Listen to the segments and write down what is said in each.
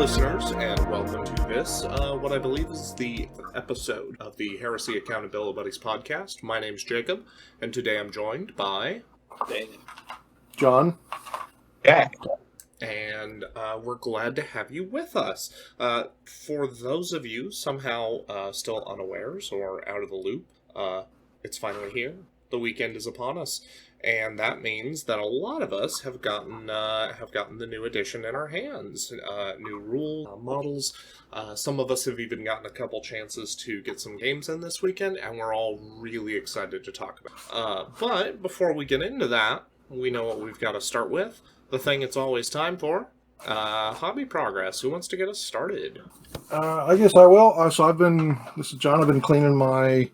listeners, and welcome to this, what I believe is the episode of the Heresy Accountability Buddies podcast. My name's Jacob, and today I'm joined by... Daniel. John. Jack. And we're glad to have you with us. For those of you somehow still unawares or out of the loop, it's finally here. The weekend is upon us. And that means that a lot of us have gotten the new edition in our hands, new rule models. Some of us have even gotten a couple chances to get some games in this weekend, and we're all really excited to talk about. But before we get into that, we know what we've got to start with. The thing it's always time for, hobby progress. Who wants to get us started? I guess I will. This is John. I've been cleaning my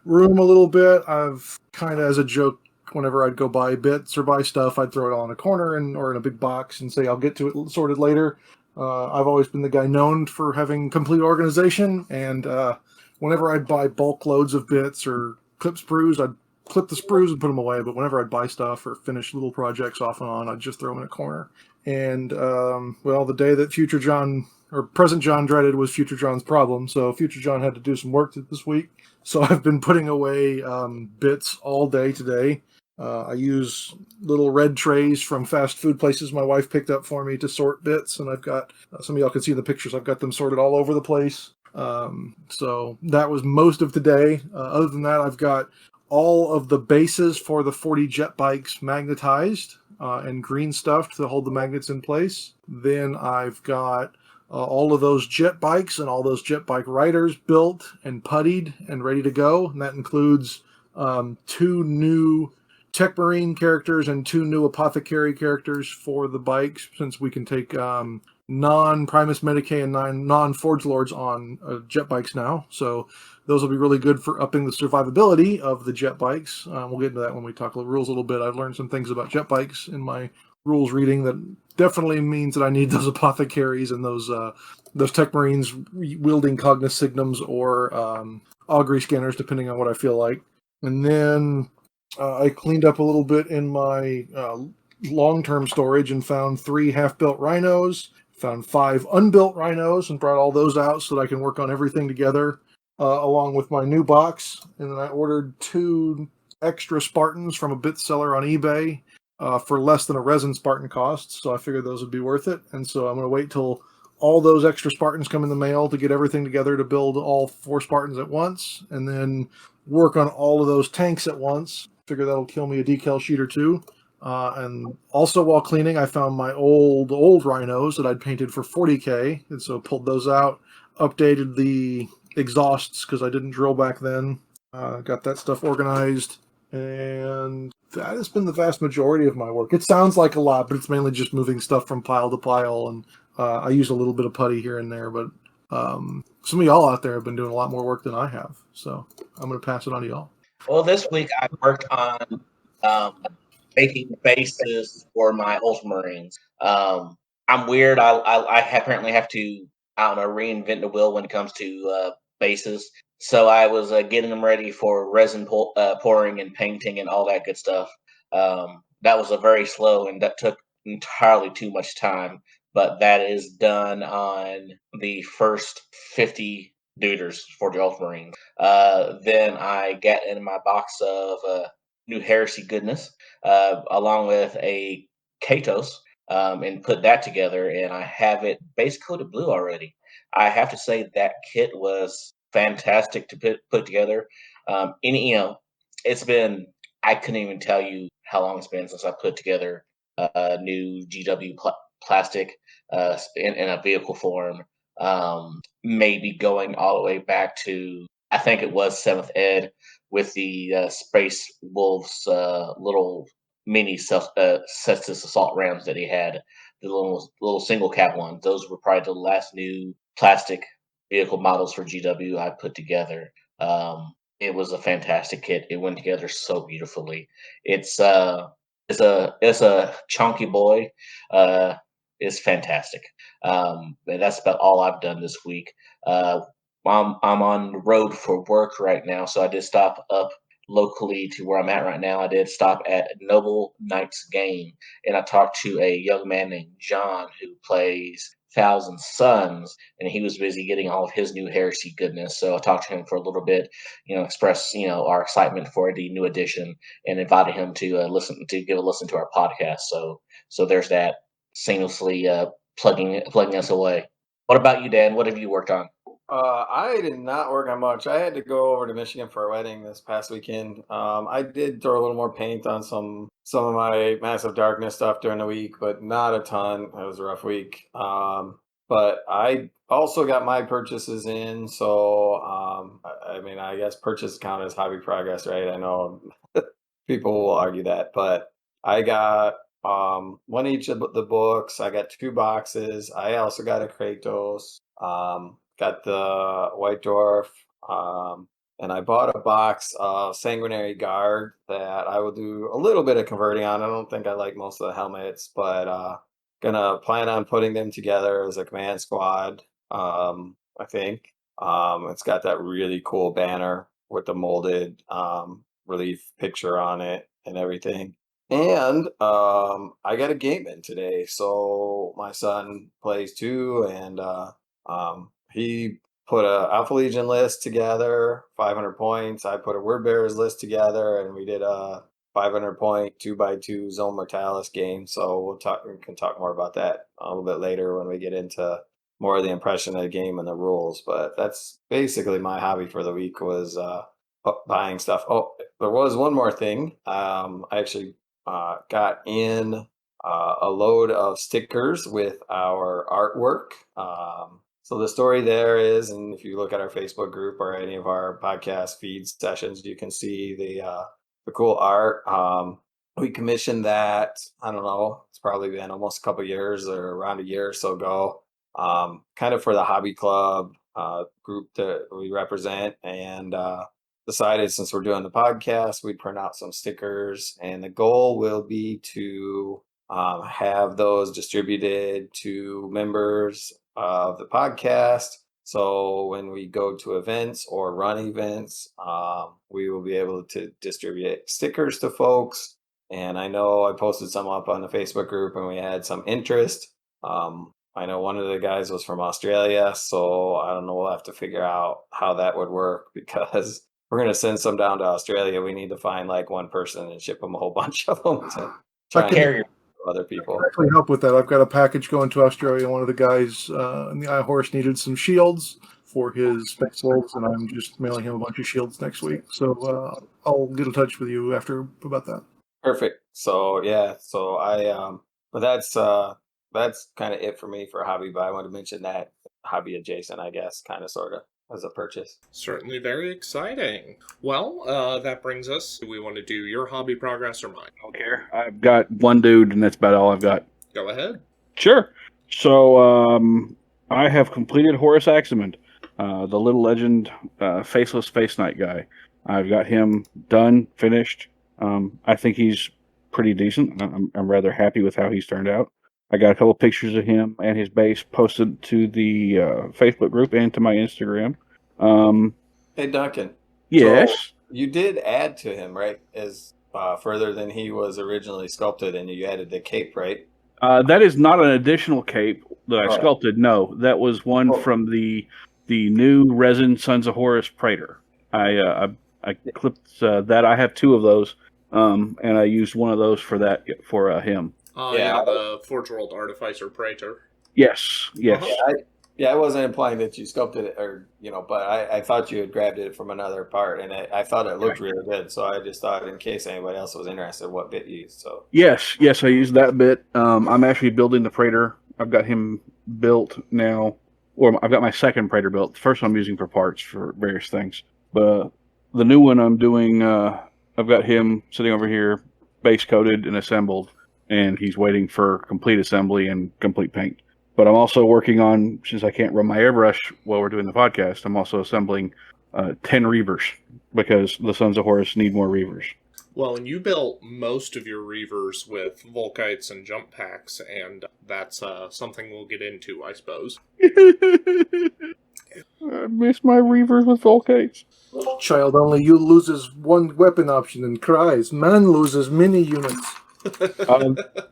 room a little bit. I've kind of, as a joke, whenever I'd go buy bits or buy stuff, I'd throw it all in a corner or in a big box and say I'll get to it sorted later. I've always been the guy known for having complete organization, and whenever I'd buy bulk loads of bits or clip sprues, I'd clip the sprues and put them away. But whenever I'd buy stuff or finish little projects off and on, I'd just throw them in a corner. And the day that Future John or Present John dreaded was Future John's problem. So Future John had to do some work this week. So I've been putting away bits all day today. I use little red trays from fast food places my wife picked up for me to sort bits, and I've got, some of y'all can see in the pictures, I've got them sorted all over the place. So that was most of today. Other than that, I've got all of the bases for the 40 jet bikes magnetized and green stuffed to hold the magnets in place. Then I've got all of those jet bikes and all those jet bike riders built and puttied and ready to go. And that includes 2 new Tech Marine characters and 2 new Apothecary characters for the bikes, since we can take non-Primus Medicae and non-Forge Lords on jet bikes now. So those will be really good for upping the survivability of the jet bikes. We'll get into that when we talk rules a little bit. I've learned some things about jet bikes in my rules reading that definitely means that I need those Apothecaries and those Tech Marines wielding Cognoscignums or Augury Scanners, depending on what I feel like. And then I cleaned up a little bit in my long-term storage and found 3 half-built rhinos, found 5 unbuilt rhinos, and brought all those out so that I can work on everything together along with my new box. And then I ordered 2 extra Spartans from a bit seller on eBay for less than a resin Spartan costs, so I figured those would be worth it. And so I'm going to wait till all those extra Spartans come in the mail to get everything together to build all 4 Spartans at once, and then work on all of those tanks at once. Figure that'll kill me a decal sheet or 2. And also while cleaning, I found my old rhinos that I'd painted for 40K, and so pulled those out, updated the exhausts because I didn't drill back then, got that stuff organized, and that has been the vast majority of my work. It sounds like a lot, but it's mainly just moving stuff from pile to pile, and I use a little bit of putty here and there, but some of y'all out there have been doing a lot more work than I have, so I'm going to pass it on to y'all. Well, this week I worked on making bases for my Ultramarines. I'm weird. I apparently have to, reinvent the wheel when it comes to bases. So I was getting them ready for resin pouring and painting and all that good stuff. That was a very slow, and that took entirely too much time. But that is done on the first 50 Duders for the Ultramarines. Then I got in my box of NuHeresy goodness, along with a Katos, and put that together, and I have it base coated blue already. I have to say that kit was fantastic to put together. It's been, I couldn't even tell you how long it's been since I put together a new GW plastic in a vehicle form. Maybe going all the way back to, I think it was 7th ed with the Space Wolves little mini Cestus assault rams that he had, the little single cap ones. Those were probably the last new plastic vehicle models for GW I put together. It was a fantastic kit. It went together so beautifully. It's a chunky boy. Is fantastic. And that's about all I've done this week. I'm on the road for work right now, so I did stop up locally to where I'm at right now. I did stop at Noble Knights Game, and I talked to a young man named John who plays thousand suns, and he was busy getting all of his NuHeresy goodness. So I talked to him for a little bit, express our excitement for the new edition, and invited him to give a listen to our podcast. So there's that, seamlessly plugging us away. What about you, Dan? What have you worked on? I did not work on much. I had to go over to Michigan for a wedding this past weekend. I did throw a little more paint on some of my Massive Darkness stuff during the week, but not a ton. It was a rough week. But I also got my purchases in, so I guess purchase count as hobby progress, right? I know people will argue that, but I got one each of the books. I got 2 boxes. I also got a Kratos. Got the White Dwarf, and I bought a box of Sanguinary Guard that I will do a little bit of converting on. I don't think I like most of the helmets, but gonna plan on putting them together as a command squad. I think it's got that really cool banner with the molded relief picture on it and everything. And I got a game in today, so my son plays too, and he put a Alpha Legion list together, 500 points. I put a Word Bearers list together, and we did a 500 point 2x2 Zone Mortalis game. So we can talk more about that a little bit later when we get into more of the impression of the game and the rules. But that's basically my hobby for the week, was buying stuff. Oh, there was one more thing. I actually got in a load of stickers with our artwork. So the story there is, and if you look at our Facebook group or any of our podcast feed sessions, you can see the cool art. We commissioned that, I don't know, it's probably been almost a couple years or around a year or so ago, kind of for the hobby club group that we represent, and decided, since we're doing the podcast, we'd print out some stickers, and the goal will be to have those distributed to members of the podcast. So when we go to events or run events, we will be able to distribute stickers to folks. And I know I posted some up on the Facebook group and we had some interest. I know one of the guys was from Australia, so I don't know, we'll have to figure out how that would work, because we're going to send some down to Australia. We need to find like one person and ship them a whole bunch of them to try and carry other people. I actually help with that. I've got a package going to Australia. One of the guys in the iHorse needed some shields for his Space Wolves, and I'm just mailing him a bunch of shields next week. So I'll get in touch with you after about that. Perfect. So yeah, so but that's kind of it for me for hobby. But I want to mention that hobby adjacent, I guess, kind of sort of as a purchase. Certainly very exciting. Well, that brings us, do we want to do your hobby progress or mine? I don't care. I've got one dude, and that's about all I've got. Go ahead. Sure. So I have completed Horus Aximand, the Little Legend Faceless Space Knight guy. I've got him done, finished. I think he's pretty decent. I'm rather happy with how he's turned out. I got a couple pictures of him and his base posted to the Facebook group and to my Instagram. Hey, Duncan. Yes? So you did add to him, right? As further than he was originally sculpted, and you added the cape, right? That is not an additional cape that I sculpted. No, that was one from the new resin Sons of Horus Praetor. I clipped that. I have 2 of those, and I used one of those for him. The Forge World Artificer Praetor. Yes. I wasn't implying that you sculpted it, or but I thought you had grabbed it from another part, and I thought it looked really good. So I just thought, in case anybody else was interested, what bit you used. So yes, I used that bit. I'm actually building the Praetor. I've got him built now, or I've got my second Praetor built. The first one I'm using for parts for various things, but the new one I'm doing, I've got him sitting over here, base coated and assembled, and he's waiting for complete assembly and complete paint. But I'm also working on, since I can't run my airbrush while we're doing the podcast, I'm also assembling 10 Reavers, because the Sons of Horus need more Reavers. Well, and you built most of your Reavers with Volkites and jump packs, and that's something we'll get into, I suppose. I miss my Reavers with Volkites. Child only you loses one weapon option and cries. Man loses mini units.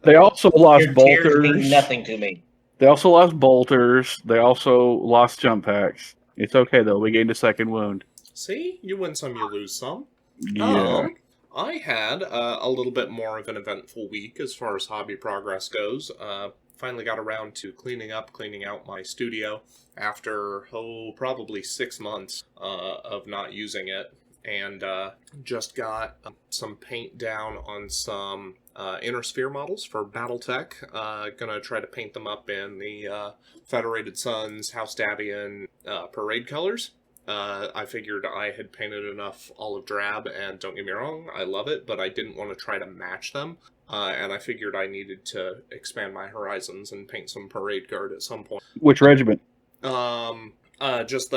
They also lost Your tears mean bolters. nothing to me. They also lost bolters. They also lost jump packs. It's okay though. We gained a second wound. See, you win some, you lose some. Yeah. I had a little bit more of an eventful week as far as hobby progress goes. Finally got around to cleaning out my studio after, probably 6 months of not using it. And just got some paint down on some Inner Sphere models for Battletech. Gonna try to paint them up in the Federated Suns, House Davian parade colors. I figured I had painted enough olive drab, and don't get me wrong, I love it, but I didn't want to try to match them. And I figured I needed to expand my horizons and paint some parade guard at some point. Which regiment? Just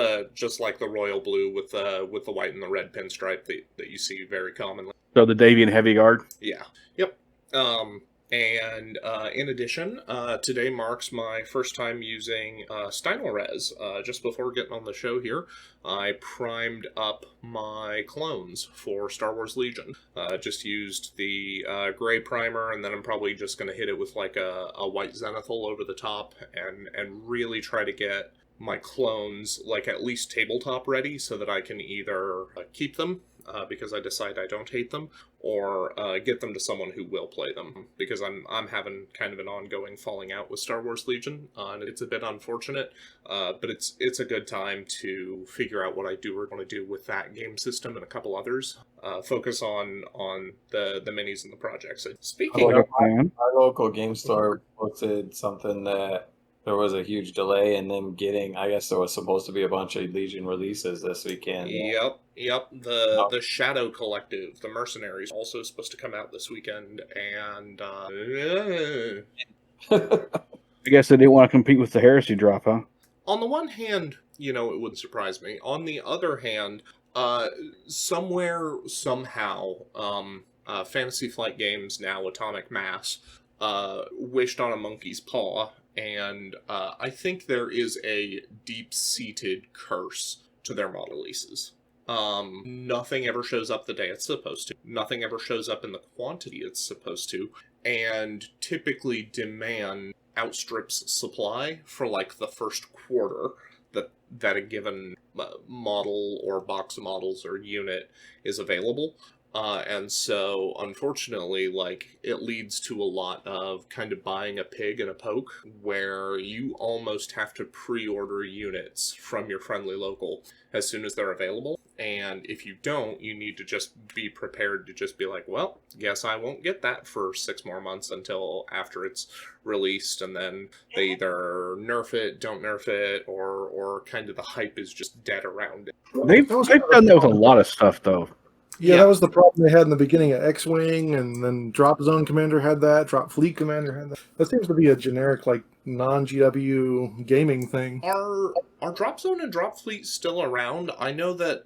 like the royal blue with the white and the red pinstripe that you see very commonly. So the Davian Heavy Guard? Yeah. Yep. And in addition, today marks my first time using StylRes. Just before getting on the show here, I primed up my clones for Star Wars Legion. Just used the gray primer, and then I'm probably just going to hit it with like a white zenithal over the top and really try to get my clones like at least tabletop ready so that I can either keep them because I decide I don't hate them, or get them to someone who will play them, because I'm having kind of an ongoing falling out with Star Wars Legion, and it's a bit unfortunate, but it's a good time to figure out what I do or want to do with that game system and a couple others. Focus on the minis and the projects. Speaking of, our local game store posted something that there was a huge delay in them getting, I guess there was supposed to be a bunch of Legion releases this weekend. Yep. The Shadow Collective, the Mercenaries, also supposed to come out this weekend, and I guess they didn't want to compete with the Heresy drop, huh? On the one hand, it wouldn't surprise me. On the other hand, somewhere, somehow, Fantasy Flight Games, now Atomic Mass, wished on a monkey's paw, and I think there is a deep-seated curse to their mod releases. Nothing ever shows up the day it's supposed to. Nothing ever shows up in the quantity it's supposed to. And typically demand outstrips supply for like the first quarter that a given model or box of models or unit is available. And so, unfortunately, it leads to a lot of kind of buying a pig in a poke, where you almost have to pre-order units from your friendly local as soon as they're available. And if you don't, you need to just be prepared to just be like, well, guess I won't get that for 6 more months until after it's released, and then they either nerf it, don't nerf it, or kind of the hype is just dead around it. They've done that with a lot of stuff, though. Yeah, that was the problem they had in the beginning of X-Wing, and then Drop Zone Commander had that, Drop Fleet Commander had that. That seems to be a generic, non-GW gaming thing. Are Drop Zone and Drop Fleet still around? I know that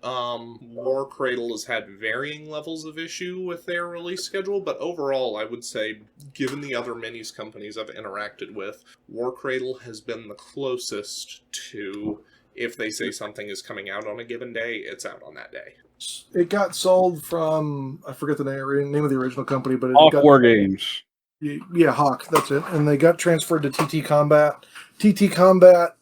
War Cradle has had varying levels of issue with their release schedule, but overall, I would say, given the other minis companies I've interacted with, War Cradle has been the closest to, if they say something is coming out on a given day, it's out on that day. It got sold from, I forget the name of the original company, but Hawk War Games. Yeah, Hawk, that's it. And they got transferred to TT Combat. TT Combat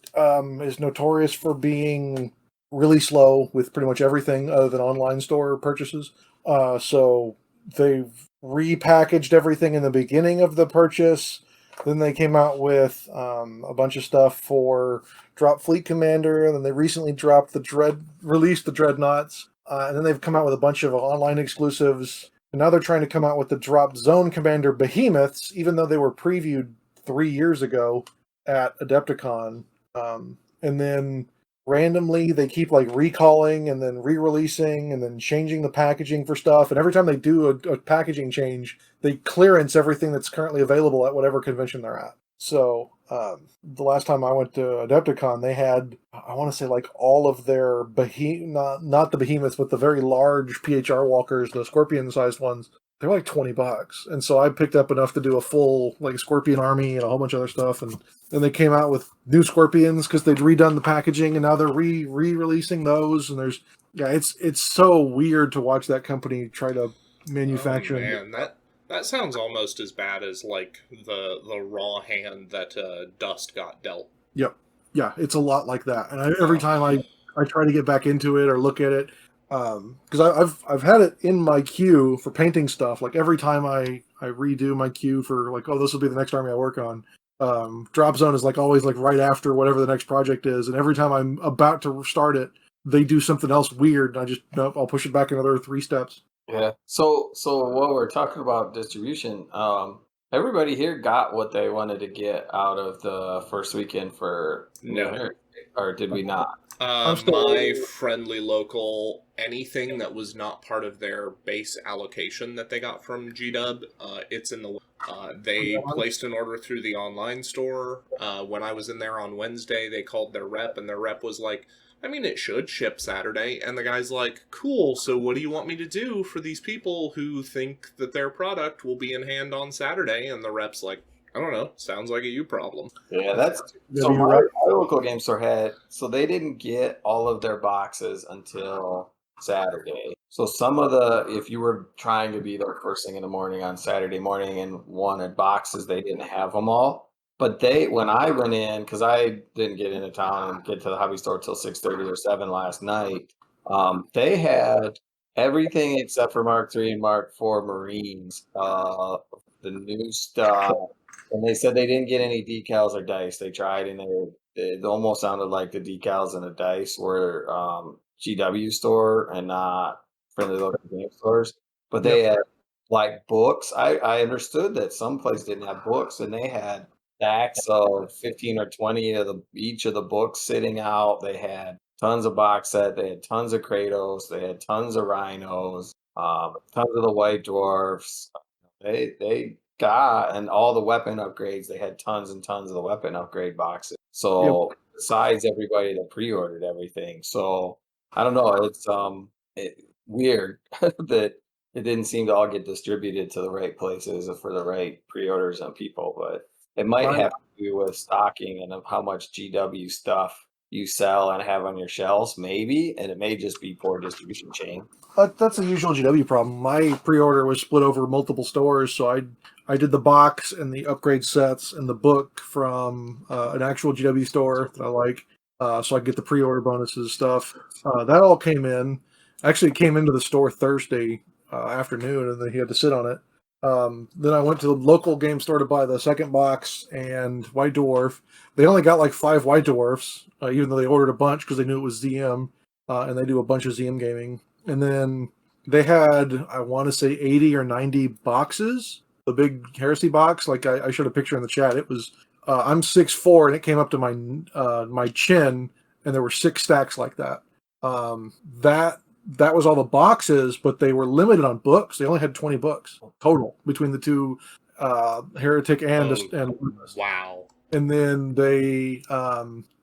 is notorious for being really slow with pretty much everything other than online store purchases. So they've repackaged everything in the beginning of the purchase. Then they came out with a bunch of stuff for Drop Fleet Commander, and then they recently released the Dreadnoughts. And then they've come out with a bunch of online exclusives. And now they're trying to come out with the Drop Zone Commander Behemoths, even though they were previewed 3 years ago at Adepticon. And then randomly they keep recalling and then re-releasing and then changing the packaging for stuff. And every time they do a packaging change, they clearance everything that's currently available at whatever convention they're at. So the last time I went to Adepticon, they had, I want to say, all of their not the behemoths, but the very large PHR walkers, the scorpion-sized ones. They were $20, and so I picked up enough to do a full scorpion army and a whole bunch of other stuff. And then they came out with new scorpions because they'd redone the packaging, and now they're re-releasing those. And it's so weird to watch that company try to manufacture. Oh, man, That sounds almost as bad as like the raw hand that Dust got dealt. Yep. Yeah, it's a lot like that. And every time I try to get back into it or look at it, because I've had it in my queue for painting stuff. Like every time I redo my queue for like, oh, this will be the next army I work on. Drop Zone is like always like right after whatever the next project is, and every time I'm about to start it, they do something else weird. And I just nope, I'll push it back another 3 steps. Yeah. So while we're talking about distribution, everybody here got what they wanted to get out of the first weekend for No. NuHeresy, or did we not? My friendly local, anything that was not part of their base allocation that they got from GW, it's in the. They placed an order through the online store. When I was in there on Wednesday, they called their rep, and their rep was like, I mean, it should ship Saturday. And the guy's like, cool, so what do you want me to do for these people who think that their product will be in hand on Saturday? And the rep's like, I don't know, sounds like a you problem. Yeah, that's so. you're My right. local game store had they didn't get all of their boxes until Saturday. So some of if you were trying to be there first thing in the morning on Saturday morning and wanted boxes, they didn't have them all. But when I went in, because I didn't get into town and get to the hobby store till 6:30 or 7 last night, they had everything except for Mark III and Mark IV Marines, the new stuff. And they said they didn't get any decals or dice. They tried, and it almost sounded like the decals and the dice were GW store and not friendly local game stores. But they had like books. I understood that some place didn't have books, and they had stacks of 15 or 20 of each of the books sitting out. They had tons of box set. They had tons of Kratos. They had tons of Rhinos. Tons of the White Dwarfs. They got, and all the weapon upgrades. They had tons and tons of the weapon upgrade boxes. So besides everybody that pre-ordered everything, so I don't know. It's weird that it didn't seem to all get distributed to the right places for the right pre-orders on people, but it might have to do with stocking and of how much GW stuff you sell and have on your shelves, maybe, and it may just be poor distribution chain. That's a usual GW problem. My pre-order was split over multiple stores, so I did the box and the upgrade sets and the book from an actual GW store that I like, so I get the pre-order bonuses stuff. That all came in. Actually, it came into the store Thursday afternoon, and then he had to sit on it. Then I went to the local game store to buy the second box and White Dwarf. They only got like 5 White Dwarfs, even though they ordered a bunch because they knew it was ZM, and they do a bunch of ZM gaming. And then they had, I want to say, 80 or 90 boxes. The big Heresy box, like I showed a picture in the chat. It was, I'm 6'4", and it came up to my chin, and there were 6 stacks like that. That was all the boxes, but they were limited on books. They only had 20 books total between the two, Heretic and Wow. And then they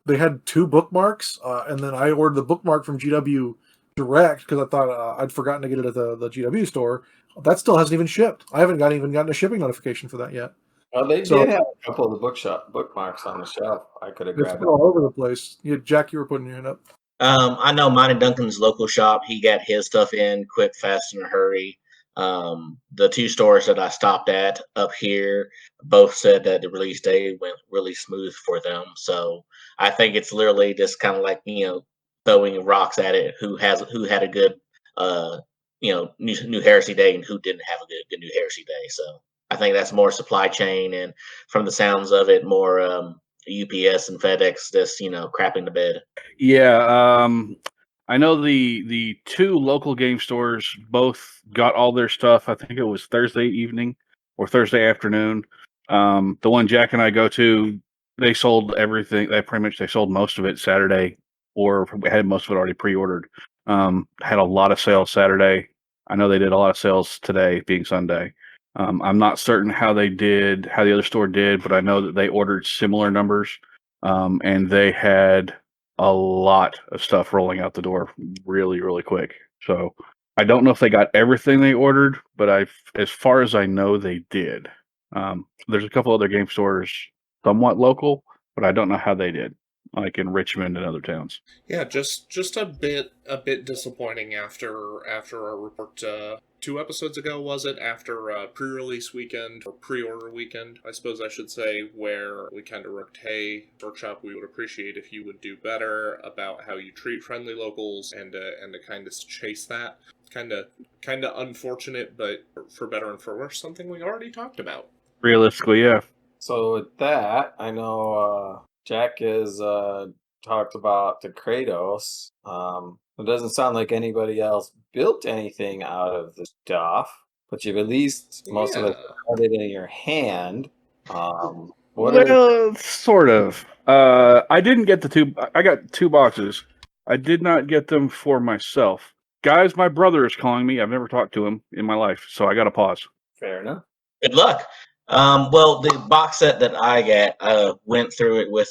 had 2 bookmarks, and then I ordered the bookmark from GW direct because I thought I'd forgotten to get it at the GW store. That still hasn't even shipped. I haven't even gotten a shipping notification for that yet. Well, they did have a couple of the bookmarks on the shelf. I could have grabbed it all over the place. Jack, you were putting your hand up. I know mine and Duncan's local shop. He got his stuff in quick, fast, in a hurry. The 2 stores that I stopped at up here both said that the release day went really smooth for them. So I think it's literally just kind of like, throwing rocks at it. Who had a good, NuHeresy day and who didn't have a good NuHeresy day. So I think that's more supply chain, and from the sounds of it, more UPS and FedEx just crapping the bed. Yeah, I know the 2 local game stores both got all their stuff. I think it was Thursday evening or Thursday afternoon. The one Jack and I go to, they sold everything. They sold most of it Saturday, or had most of it already pre-ordered. Had a lot of sales Saturday. I know they did a lot of sales today, being Sunday. I'm not certain how the other store did, but I know that they ordered similar numbers, and they had a lot of stuff rolling out the door really, really quick. So I don't know if they got everything they ordered, but as far as I know, they did. There's a couple other game stores somewhat local, but I don't know how they did. like in Richmond and other towns. Yeah, just a bit disappointing after our report 2 episodes ago, was it? After pre-release weekend, or pre-order weekend, I suppose I should say, where we kind of wrote, hey, Workshop, we would appreciate if you would do better about how you treat friendly locals, and to kind of chase that. Kind of unfortunate, but for better and for worse, something we already talked about. Realistically, yeah. So with that, I know Jack has talked about the Kratos. It doesn't sound like anybody else built anything out of the stuff, but you've at least most of it had it in your hand. Sort of. I didn't get the two. I got 2 boxes. I did not get them for myself. Guys, my brother is calling me. I've never talked to him in my life, so I got to pause. Fair enough. Good luck. Well, the box set that I got, went through it with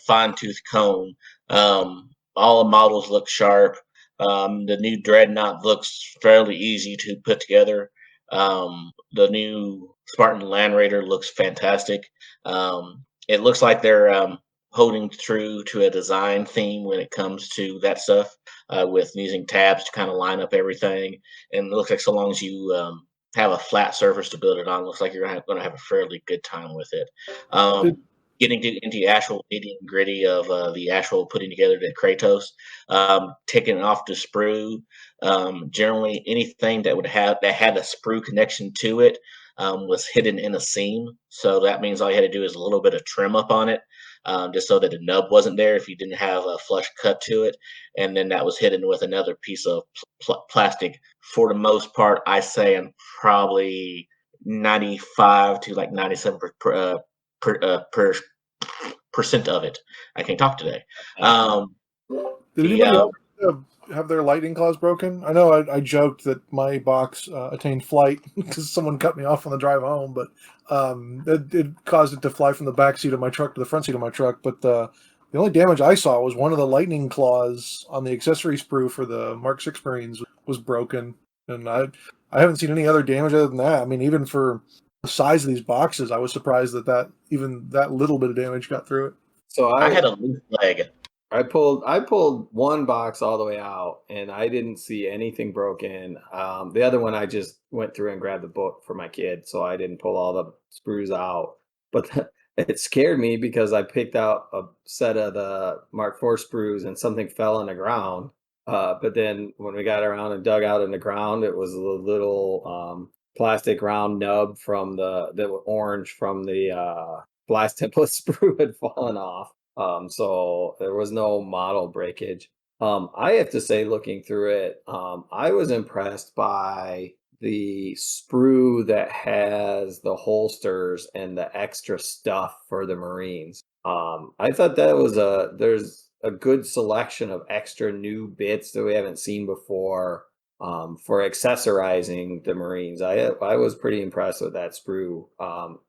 fine-tooth comb. All the models look sharp. The new Dreadnought looks fairly easy to put together. The new Spartan Land Raider looks fantastic. It looks like they're holding true to a design theme when it comes to that stuff, with using tabs to kind of line up everything. And it looks like so long as you have a flat surface to build it on, looks like you're going to have a fairly good time with it. Getting into the actual nitty and gritty of the actual putting together the Kratos, taking off the sprue. Generally, anything that had a sprue connection to it was hidden in a seam. So that means all you had to do is a little bit of trim up on it, just so that the nub wasn't there if you didn't have a flush cut to it. And then that was hidden with another piece of plastic. For the most part, I say, and probably 95 to like 97% of it. I can't talk today. Did anybody else have their lightning claws broken? I know I joked that my box attained flight because someone cut me off on the drive home, but it caused it to fly from the back seat of my truck to the front seat of my truck. But the only damage I saw was one of the lightning claws on the accessory sprue for the Mark 6 Marines was broken, and I haven't seen any other damage other than that. I mean, even for the size of these boxes, I was surprised that even that little bit of damage got through it. So I had a loose leg. I pulled one box all the way out, and I didn't see anything broken. The other one I just went through and grabbed the book for my kid, so I didn't pull all the sprues out. But it scared me because I picked out a set of the Mark IV sprues, and something fell on the ground. But then when we got around and dug out in the ground, it was a little plastic round nub from the orange from the blast template sprue had fallen off. So there was no model breakage. I have to say, looking through it, I was impressed by the sprue that has the holsters and the extra stuff for the Marines. I thought that there's a good selection of extra new bits that we haven't seen before, for accessorizing the Marines. I was pretty impressed with that sprue.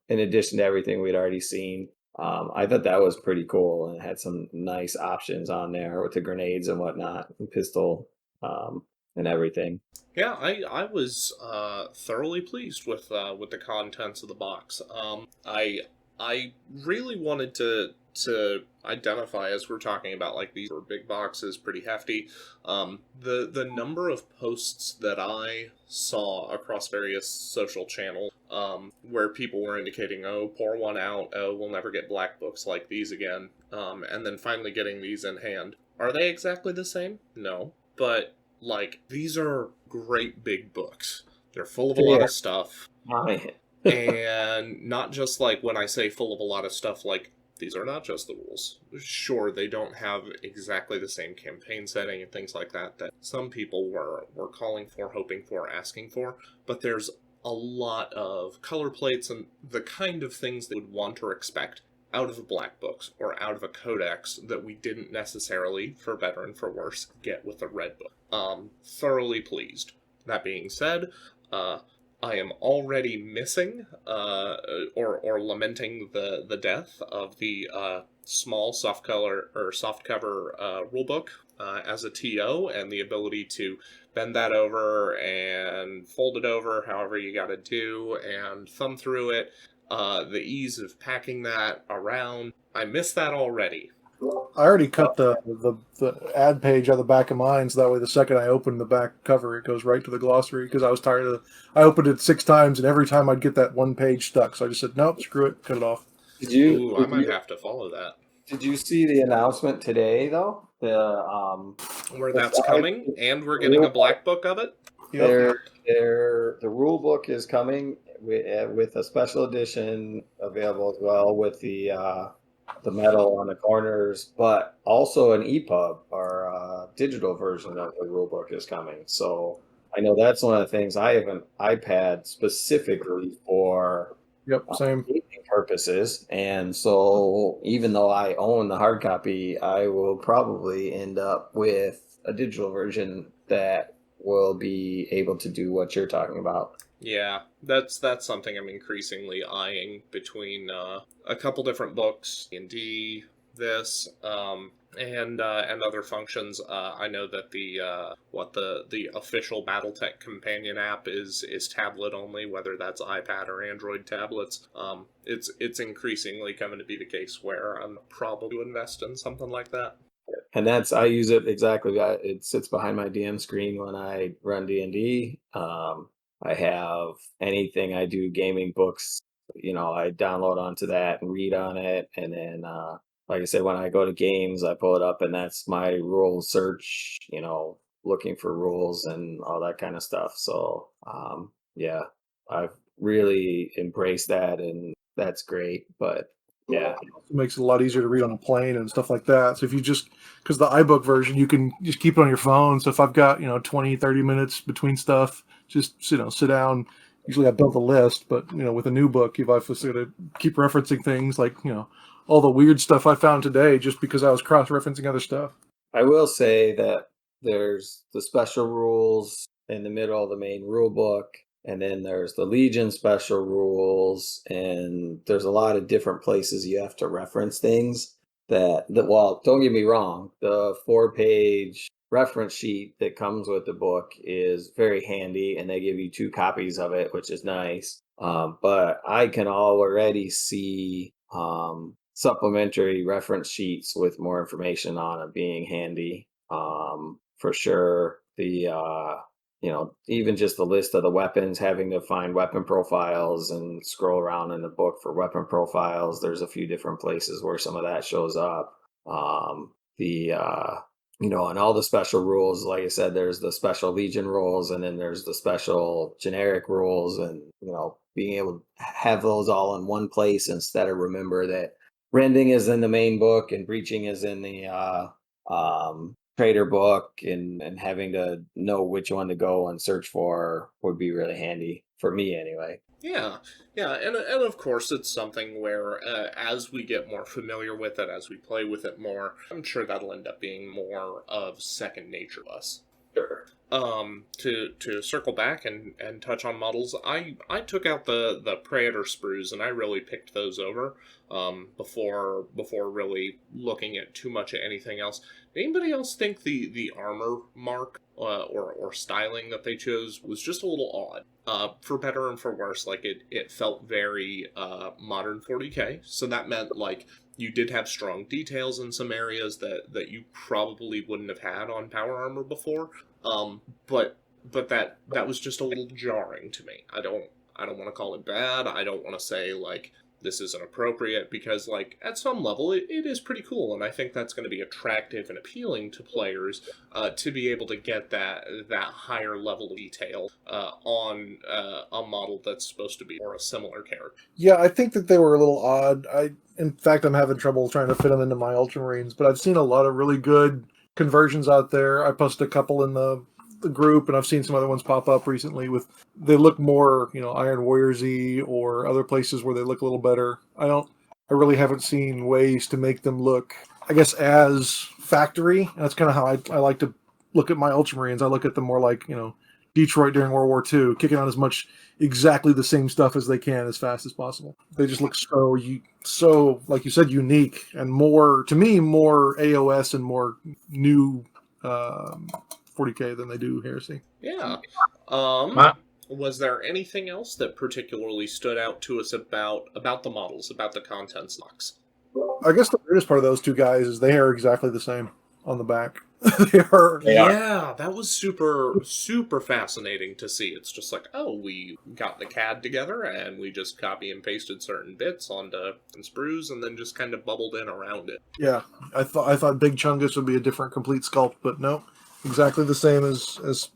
In addition to everything we'd already seen. I thought that was pretty cool, and it had some nice options on there with the grenades and whatnot, and pistol, and everything. Yeah, I was thoroughly pleased with the contents of the box. I really wanted to identify, as we're talking about, like, these are big boxes, pretty hefty. The number of posts that I saw across various social channels, where people were indicating, oh, pour one out, oh, we'll never get black books like these again, and then finally getting these in hand. Are they exactly the same? No. But, like, these are great big books. They're full of a lot of stuff. And not just, like, when I say full of a lot of stuff, like, these are not just the rules. Sure, they don't have exactly the same campaign setting and things like that some people were calling for, hoping for, asking for, but there's a lot of color plates and the kind of things they would want or expect out of a black books or out of a codex that we didn't necessarily, for better and for worse, get with a red book. Thoroughly pleased. That being said, I am already missing, or lamenting the death of the small softcover rulebook as a TO, and the ability to bend that over and fold it over, however you got to do, and thumb through it. The ease of packing that around, I miss that already. I already cut the ad page on the back of mine, so that way the second I open the back cover, it goes right to the glossary, because I was tired of I opened it 6 times, and every time I'd get that one page stuck. So I just said, nope, screw it, cut it off. Ooh, I might have to follow that. Did you see the announcement today, though? Where that's coming, and we're getting a black book of it? Yep. The rule book is coming with a special edition available as well, with the metal on the corners, but also an EPUB or digital version of the rule book is coming. So I know that's one of the things. I have an iPad specifically for Yep, same. gaming purposes, and so even though I own the hard copy, I will probably end up with a digital version that will be able to do what you're talking about. Yeah, that's something I'm increasingly eyeing between a couple different books, D&D, this, and other functions. I know that the official BattleTech companion app is tablet only, whether that's iPad or Android tablets. It's increasingly coming to be the case where I'm probably to invest in something like that. And I use it exactly. It sits behind my DM screen when I run D&D. I have anything I do, gaming books, I download onto that and read on it. And then, like I said, when I go to games, I pull it up, and that's my rule search, looking for rules and all that kind of stuff. So, yeah, I've really embraced that, and that's great. But yeah, It makes it a lot easier to read on a plane and stuff like that. So if you because the iBook version, you can just keep it on your phone. So if I've got, 20, 30 minutes between stuff, just, sit down. Usually I built a list, but, with a new book, you've obviously got to keep referencing things like, all the weird stuff I found today just because I was cross-referencing other stuff. I will say that there's the special rules in the middle of the main rule book, and then there's the Legion special rules, and there's a lot of different places you have to reference things well, don't get me wrong, the 4-page reference sheet that comes with the book is very handy, and they give you 2 copies of it, which is nice. But I can already see supplementary reference sheets with more information on it being handy. For sure. Even just the list of the weapons, having to find weapon profiles and scroll around in the book for weapon profiles. There's a few different places where some of that shows up. And all the special rules, like I said, there's the special Legion rules, and then there's the special generic rules, and, being able to have those all in one place instead of remember that rending is in the main book and breaching is in the trader book, and having to know which one to go and search for would be really handy for me anyway. Yeah, and of course it's something where as we get more familiar with it, as we play with it more, I'm sure that'll end up being more of second nature to us. Sure. To circle back and touch on models, I took out the Praetor sprues, and I really picked those over before really looking at too much of anything else. Anybody else think the armor mark or styling that they chose was just a little odd? For better and for worse, like it felt very modern 40K. So that meant like you did have strong details in some areas that you probably wouldn't have had on power armor before. But that was just a little jarring to me. I don't want to call it bad. I don't want to say like this isn't appropriate, because like at some level it is pretty cool, and I think that's going to be attractive and appealing to players to be able to get that higher level of detail on a model that's supposed to be more a similar character. Yeah, I think that they were a little odd. In fact, I'm having trouble trying to fit them into my Ultramarines, but I've seen a lot of really good conversions out there. I posted a couple in the group, and I've seen some other ones pop up recently they look more, Iron Warriors-y, or other places where they look a little better. I really haven't seen ways to make them look, I guess, as factory. And that's kind of how I like to look at my Ultramarines. I look at them more like, Detroit during World War II, kicking out as much exactly the same stuff as they can as fast as possible. They just look so, like you said, unique, and more, to me, more AOS and more new 40K than they do Heresy. Yeah. Was there anything else that particularly stood out to us about the models, about the contents box? I guess the weirdest part of those two guys is they are exactly the same on the back. They are. They are. Yeah, that was super fascinating to see. It's just like, oh, we got the CAD together and we just copy and pasted certain bits onto some sprues and then just kind of bubbled in around it. Yeah, I thought Big Chungus would be a different complete sculpt, but no, exactly the same as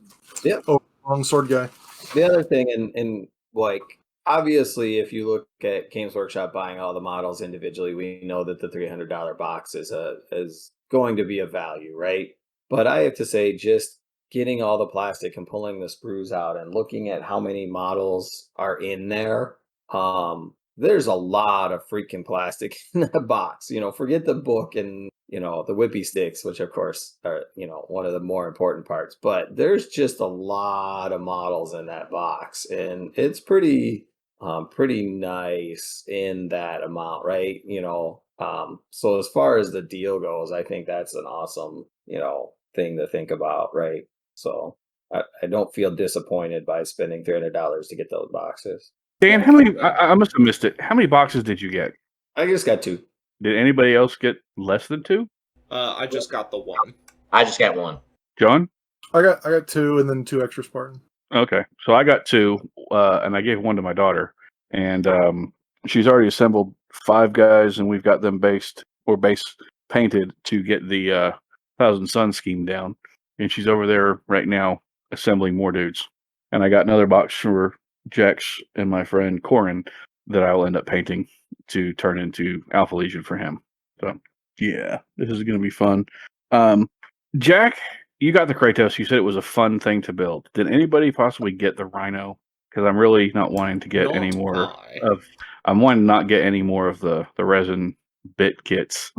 Yep. long sword guy. The other thing, and like obviously, if you look at Games Workshop buying all the models individually, we know that the $300 box is going to be a value, right? But I have to say, just getting all the plastic and pulling the sprues out and looking at how many models are in there, there's a lot of freaking plastic in that box. Forget the book and the whippy sticks, which of course are one of the more important parts. But there's just a lot of models in that box, and it's pretty nice in that amount, right? So as far as the deal goes, I think that's an awesome thing to think about, right? So I don't feel disappointed by spending $300 to get those boxes. Dan, how many? I must have missed it. How many boxes did you get? I just got 2. Did anybody else get less than 2? I just got the one. I just got 1. John? I got 2 and then 2 extra Spartan. Okay, so I got 2, and I gave 1 to my daughter, and she's already assembled 5 guys, and we've got them base painted to get the Thousand Sun scheme down, and she's over there right now assembling more dudes. And I got another box for Jax and my friend Corin that I'll end up painting to turn into Alpha Legion for him. So yeah, this is going to be fun. Jack, you got the Kratos. You said it was a fun thing to build. Did anybody possibly get the Rhino? Because I'm really not wanting to get any more of. I'm wanting to not get any more of the resin bit kits.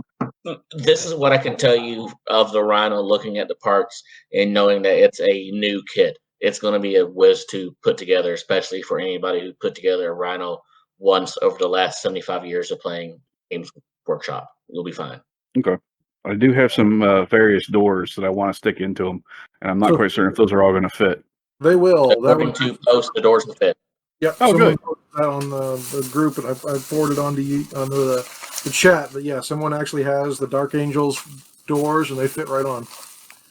This is what I can tell you of the Rhino, looking at the parts and knowing that it's a new kit. It's going to be a whiz to put together, especially for anybody who put together a Rhino once over the last 75 years of playing Games Workshop. You'll be fine. Okay. I do have some various doors that I want to stick into them, and I'm not quite certain if those are all going to fit. They will. They're hoping to post the doors will fit. Yep. Oh, good. That on the group, and I forwarded on to you on the chat. But yeah, someone actually has the Dark Angels doors, and they fit right on.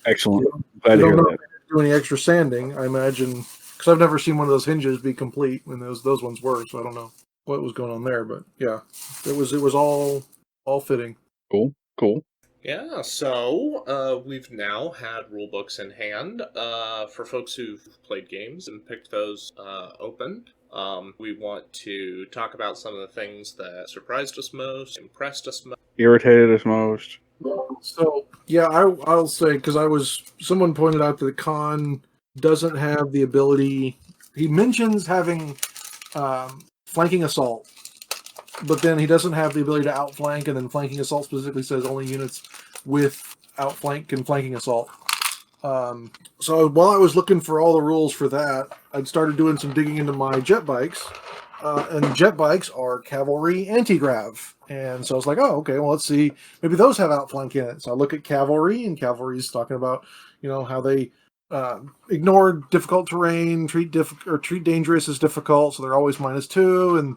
Excellent. Glad to hear that. Do any extra sanding? I imagine, because I've never seen one of those hinges be complete when those ones were, so I don't know what was going on there. But yeah, it was all fitting. Cool. Yeah, so we've now had rulebooks in hand for folks who've played games and picked those open. We want to talk about some of the things that surprised us most, impressed us most, Irritated us most. So yeah, I'll say, because someone pointed out that the Khan doesn't have the ability. He mentions having flanking assault, but then he doesn't have the ability to outflank, and then flanking assault specifically says only units with outflank and flanking assault. So while I was looking for all the rules for that, I'd started doing some digging into my jet bikes, and jet bikes are cavalry anti-grav. And so I was like, oh, okay, well, let's see. Maybe those have outflank in it. So I look at cavalry, and cavalry is talking about, how they ignore difficult terrain, treat dangerous as difficult, so they're always -2, and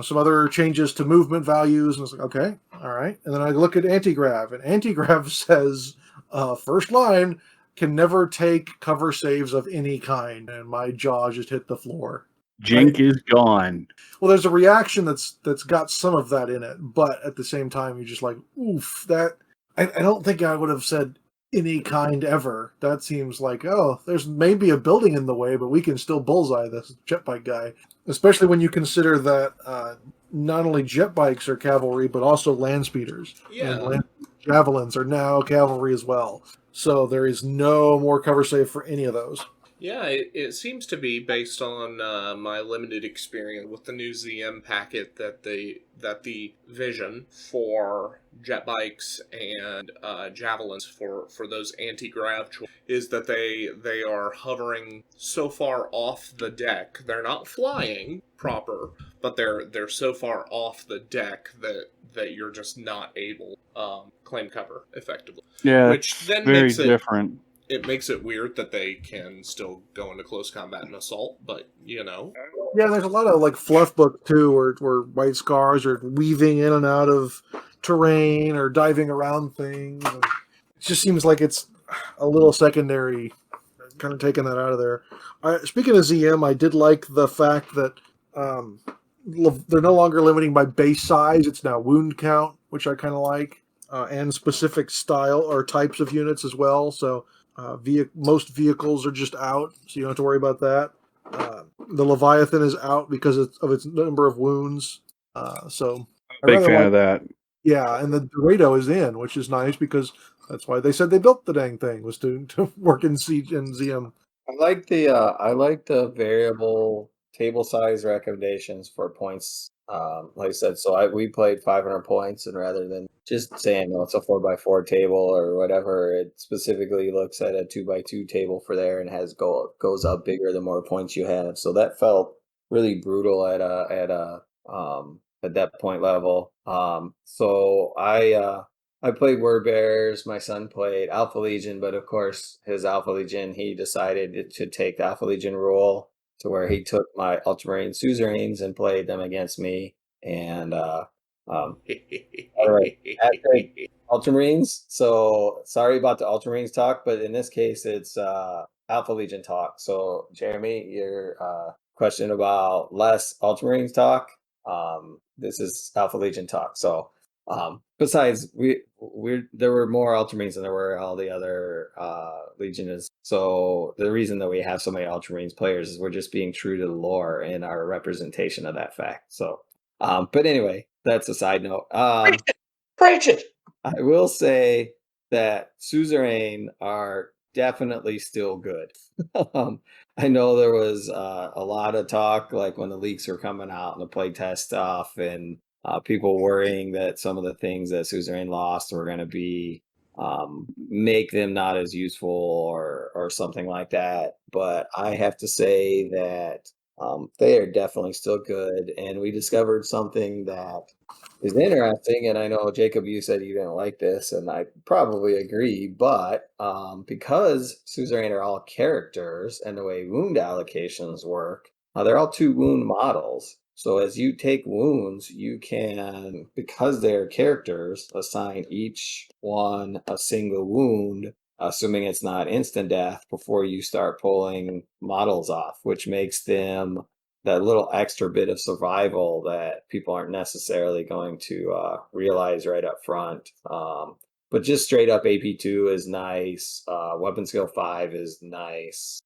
some other changes to movement values. And I was like, okay, all right. And then I look at anti-grav, and anti-grav says first line can never take cover saves of any kind, and my jaw just hit the floor. Jink is gone. Well, there's a reaction that's got some of that in it, but at the same time, you're just like, oof, that I don't think I would have said any kind ever. That seems like, oh, there's maybe a building in the way, but we can still bullseye this jet bike guy. Especially when you consider that not only jet bikes are cavalry, but also land speeders. Yeah. And land javelins are now cavalry as well. So there is no more cover save for any of those. Yeah, it seems to be based on my limited experience with the new ZM packet that the vision for jet bikes and javelins for those anti-grav is that they are hovering so far off the deck. They're not flying proper, but they're so far off the deck that you're just not able claim cover effectively. Yeah, which then very makes different. It makes it weird that they can still go into close combat and assault, but Yeah, there's a lot of fluff book too, where White Scars are weaving in and out of terrain or diving around things. And it just seems like it's a little secondary, kind of taking that out of there. Speaking of ZM, I did like the fact that they're no longer limiting by base size. It's now wound count, which I kind of like, and specific style or types of units as well. So most vehicles are just out, so you don't have to worry about that. The Leviathan is out because of its number of wounds. So Big fan of that. Yeah, and the Dorado is in, which is nice because that's why they said they built the dang thing, was to work in Siege and ZM. I like the variable table size recommendations for points. Like I said, so we played 500 points, and rather than just saying, it's a 4x4 table or whatever, it specifically looks at a 2x2 table for there and goes up bigger the more points you have. So that felt really brutal at that point level. So I played Word Bearers. My son played Alpha Legion, but of course, his Alpha Legion, he decided to take the Alpha Legion rule to where he took my Ultramarine suzerains and played them against me. And Ultramarines. So sorry about the Ultramarines talk, but in this case, it's Alpha Legion talk. So Jeremy, your question about less Ultramarines talk. This is Alpha Legion talk. So besides, there were more Ultramarines than there were all the other Legionists. So the reason that we have so many Ultramarines players is we're just being true to the lore and our representation of that fact. So, but anyway, that's a side note. Preach it. I will say that suzerain are definitely still good. I know there was a lot of talk, like when the leaks were coming out and the playtest stuff, and people worrying that some of the things that suzerain lost were going to be make them not as useful or something like that. But I have to say that they are definitely still good, and we discovered something that is interesting. And I know, Jacob, you said you didn't like this, and I probably agree, but because suzerain are all characters and the way wound allocations work, they're all 2 wound models. So as you take wounds, you can, because they're characters, assign each one a single wound, assuming it's not instant death, before you start pulling models off, which makes them that little extra bit of survival that people aren't necessarily going to realize right up front. But just straight up AP2 is nice. Weapon skill 5 is nice.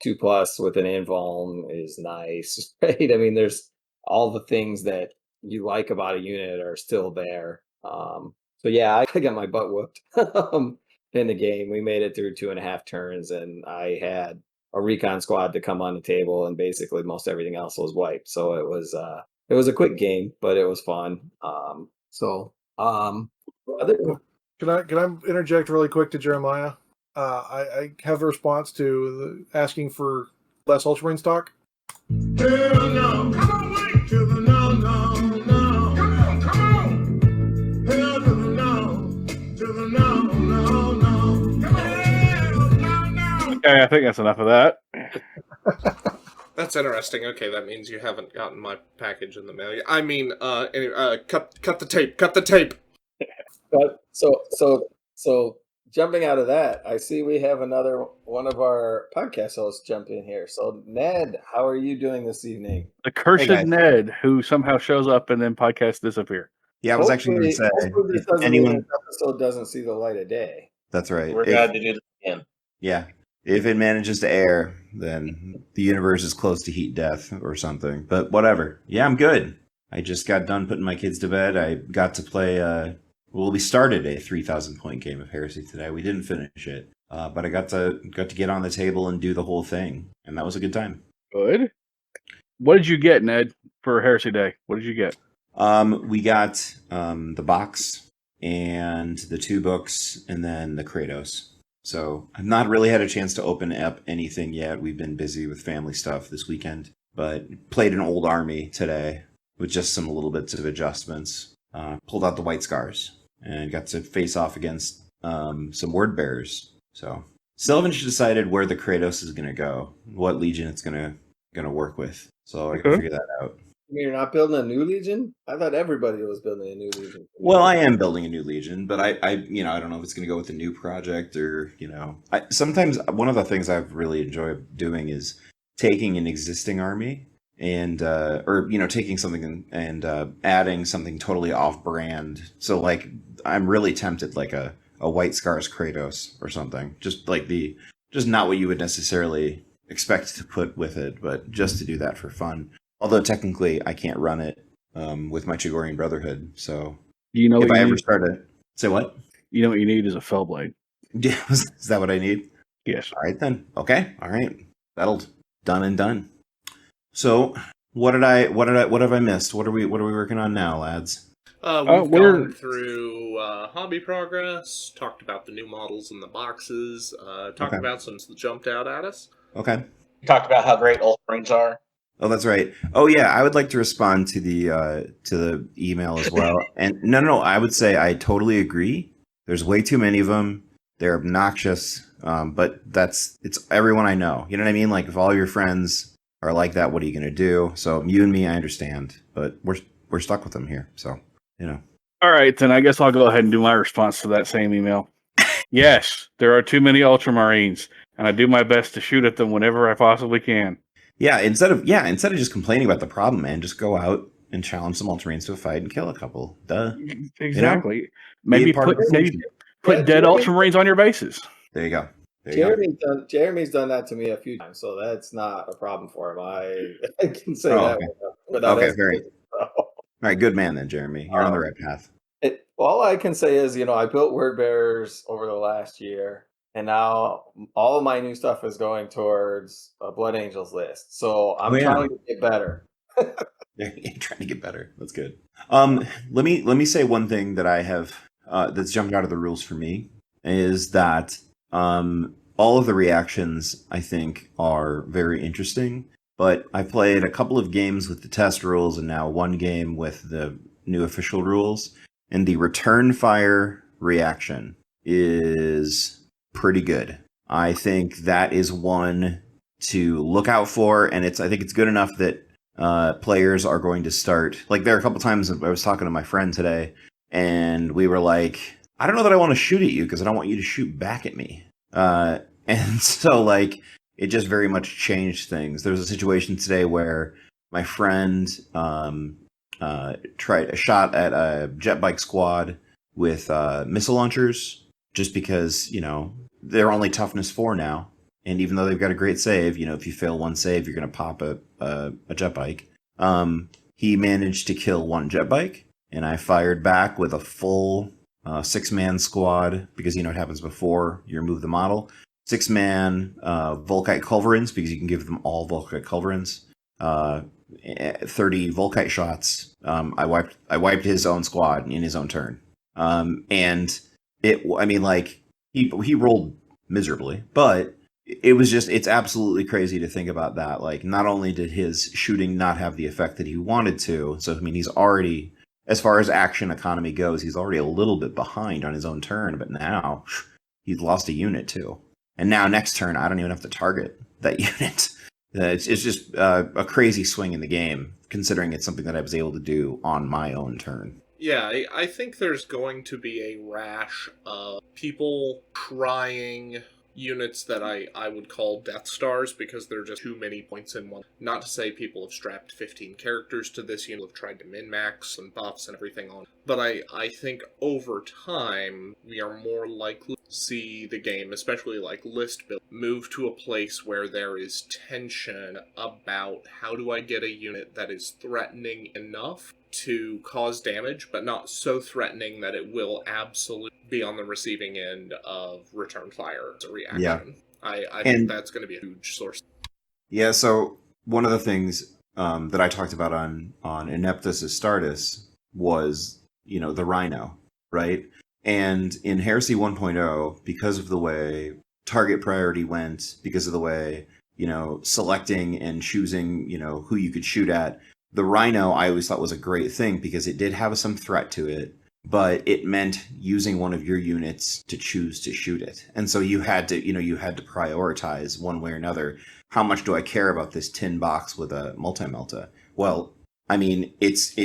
2+ with an invuln is nice, right? I mean, there's all the things that you like about a unit are still there. So yeah, I got my butt whooped in the game. We made it through 2.5 turns, and I had a recon squad to come on the table, and basically most everything else was wiped. So it was a quick game, but it was fun. Can I interject really quick to Jeremiah? I have a response to asking for less Ultramarine stock. Hell no. Come on, Mike. To the no, no, no. Come on, come on. Hell to the no. To the no, no, no. Come on, hell, no, no. Okay, I think that's enough of that. That's interesting. Okay, that means you haven't gotten my package in the mail yet. I mean, anyway, cut the tape. Cut the tape. But so jumping out of that, I see we have another one of our podcast hosts jump in here. So Ned, how are you doing this evening? The cursed Hey, guys. Ned, who somehow shows up and then podcasts disappear. Yeah, I was actually going to say, hopefully this if doesn't mean anyone, this episode doesn't see the light of day. that's right. We're glad to do this again. Yeah, if it manages to air, then the universe is close to heat death or something. But whatever. Yeah, I'm good. I just got done putting my kids to bed. I got to play. We started a 3,000 point game of Heresy today. We didn't finish it, but I got to get on the table and do the whole thing, and that was a good time. Good. What did you get, Ned, for Heresy Day? What did you get? We got the box and the 2 books, and then the Kratos. So I've not really had a chance to open up anything yet. We've been busy with family stuff this weekend, but played an old army today with just some little bits of adjustments. Pulled out the White Scars and got to face off against some Word Bearers. So still haven't decided where the Kratos is going to go, what legion it's going to work with. So I can figure that out. You mean you're not building a new Legion? I thought everybody was building a new Legion. Well, I am building a new Legion, but I I don't know if it's going to go with a new project or, sometimes one of the things I've really enjoyed doing is taking an existing army and, taking something and adding something totally off-brand. So, like, I'm really tempted, like a White Scars Kratos or something. Just not what you would necessarily expect to put with it, but just to do that for fun. Although technically I can't run it with my Chigorian Brotherhood, so You know if what I you ever need? start to say what? You know what you need is a Fellblade. Is that what I need? Yes. All right then. Okay. All right. That'll done and done. So what have I missed? What are we working on now, lads? We've we're- gone through hobby progress, talked about the new models in the boxes, talked Okay. about some that jumped out at us. Okay. You talked about how great Ultramarines are. Oh, that's right. Oh, yeah. I would like to respond to the email as well. And no. I would say I totally agree. There's way too many of them. They're obnoxious. But it's everyone I know. You know what I mean? Like, if all your friends are like that, what are you going to do? So you and me, I understand, but we're stuck with them here. So, All right, then I guess I'll go ahead and do my response to that same email. Yes, there are too many Ultramarines, and I do my best to shoot at them whenever I possibly can. Yeah, instead of just complaining about the problem, man, just go out and challenge some Ultramarines to a fight and kill a couple. Duh. Exactly. Be Maybe a part of the solution. put Yeah, dead Jeremy- Ultramarines on your bases. There you go. There you go. Jeremy's done that to me a few times, so that's not a problem for him. I can say Oh, that okay. without Okay, hesitation. All right, good man then, Jeremy. You're on the right path. All I can say is, I built word bearers over the last year, and now all of my new stuff is going towards a Blood Angels list. So I'm trying to get better. You're trying to get better. That's good. Let me say one thing that I have that's jumped out of the rules for me is that all of the reactions I think are very interesting. But I played a couple of games with the test rules and now one game with the new official rules, and the return fire reaction is pretty good. I think that is one to look out for, and I think it's good enough that players are going to start. Like, there are a couple times I was talking to my friend today, and we were like, I don't know that I want to shoot at you because I don't want you to shoot back at me. And so, like, it just very much changed things. There was a situation today where my friend tried a shot at a jet bike squad with missile launchers, just because, they're only toughness 4 now. And even though they've got a great save, if you fail one save, you're going to pop a jet bike. He managed to kill one jet bike, and I fired back with a full 6-man squad, because you know what happens before you remove the model. 6-man Volkite Culverins, because you can give them all Volkite Culverins. 30 Volkite shots. I wiped his own squad in his own turn. And he rolled miserably, but it's absolutely crazy to think about that. Like, not only did his shooting not have the effect that he wanted to, so he's already, as far as action economy goes, he's already a little bit behind on his own turn, but now he's lost a unit too. And now next turn, I don't even have to target that unit. It's just a crazy swing in the game, considering it's something that I was able to do on my own turn. Yeah, I think there's going to be a rash of people trying units that I would call Death Stars, because there are just too many points in one. Not to say people have strapped 15 characters to this unit, have tried to min-max and buffs and everything on. But I think over time, we are more likely to see the game, especially like list build, move to a place where there is tension about how do I get a unit that is threatening enough to cause damage, but not so threatening that it will absolutely be on the receiving end of return fire as a reaction. Yeah. I think that's going to be a huge source. Yeah, so one of the things that I talked about on Ineptus Astartes was, the Rhino, right? And in Heresy 1.0, because of the way target priority went, because of the way, selecting and choosing, who you could shoot at, the Rhino I always thought was a great thing because it did have some threat to it, but it meant using one of your units to choose to shoot it. And so you had to prioritize one way or another. How much do I care about this tin box with a multi-melta? Well, I mean, it's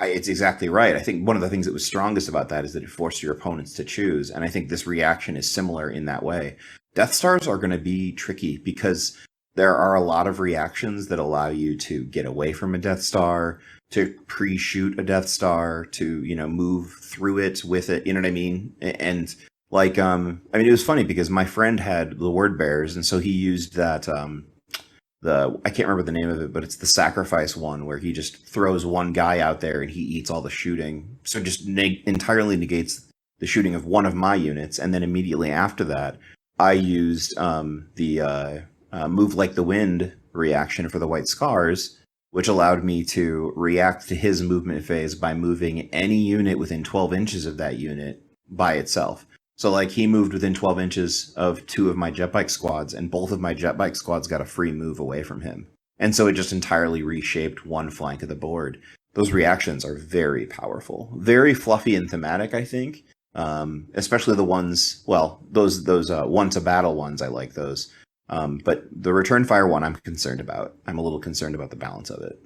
exactly right. I think one of the things that was strongest about that is that it forced your opponents to choose, and I think this reaction is similar in that way. Death Stars are going to be tricky because there are a lot of reactions that allow you to get away from a Death Star, to pre-shoot a Death Star, to, you know, move through it with it, you know what I mean? And like, I mean, it was funny because my friend had the Word Bearers, and so he used that, I can't remember the name of it, but it's the sacrifice one where he just throws one guy out there and he eats all the shooting. So it just entirely negates the shooting of one of my units. And then immediately after that, I used the move like the wind reaction for the White Scars, which allowed me to react to his movement phase by moving any unit within 12 inches of that unit by itself. So, like, he moved within 12 inches of 2 of my jet bike squads, and both of my jet bike squads got a free move away from him. And so it just entirely reshaped one flank of the board. Those reactions are very powerful. Very fluffy and thematic, I think. Especially the ones, well, those one-to-battle ones, I like those. But the return fire one I'm concerned about. I'm a little concerned about the balance of it.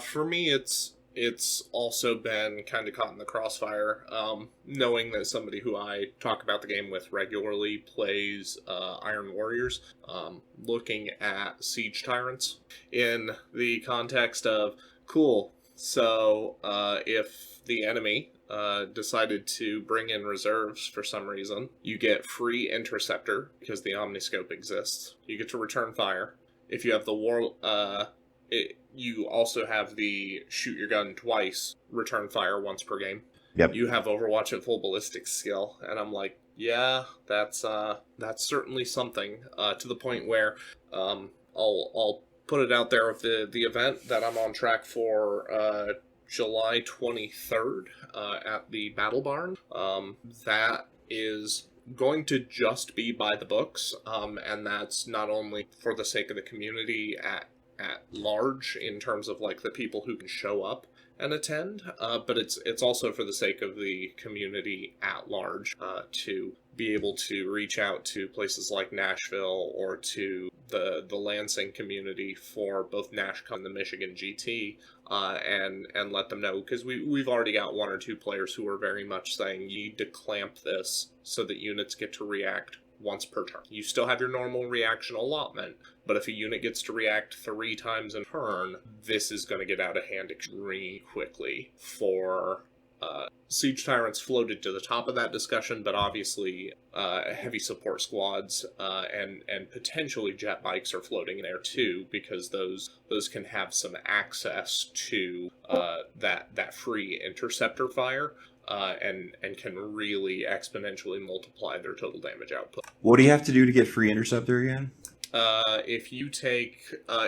For me, it's also been kind of caught in the crossfire, knowing that somebody who I talk about the game with regularly plays Iron Warriors, looking at Siege Tyrants in the context of, cool, so if the enemy decided to bring in reserves for some reason, you get free Interceptor because the Omniscope exists. You get to return fire. If you have the war... you also have the shoot your gun twice, return fire once per game. Yep. You have Overwatch at full ballistics skill, and I'm like, yeah, that's certainly something. To the point where I'll put it out there with the event that I'm on track for July 23rd at the Battle Barn. That is going to just be by the books, and that's not only for the sake of the community at large in terms of like the people who can show up and attend, but it's also for the sake of the community at large, to be able to reach out to places like Nashville or to the Lansing community for both NashCon and the Michigan GT, and let them know, because we've already got 1 or 2 players who are very much saying you need to clamp this so that units get to react once per turn. You still have your normal reaction allotment, but if a unit gets to react 3 times in turn, this is going to get out of hand extremely quickly. For Siege Tyrants floated to the top of that discussion, but obviously heavy support squads and potentially jet bikes are floating in there too, because those can have some access to that free interceptor fire. And can really exponentially multiply their total damage output. What do you have to do to get free Interceptor again? If you take,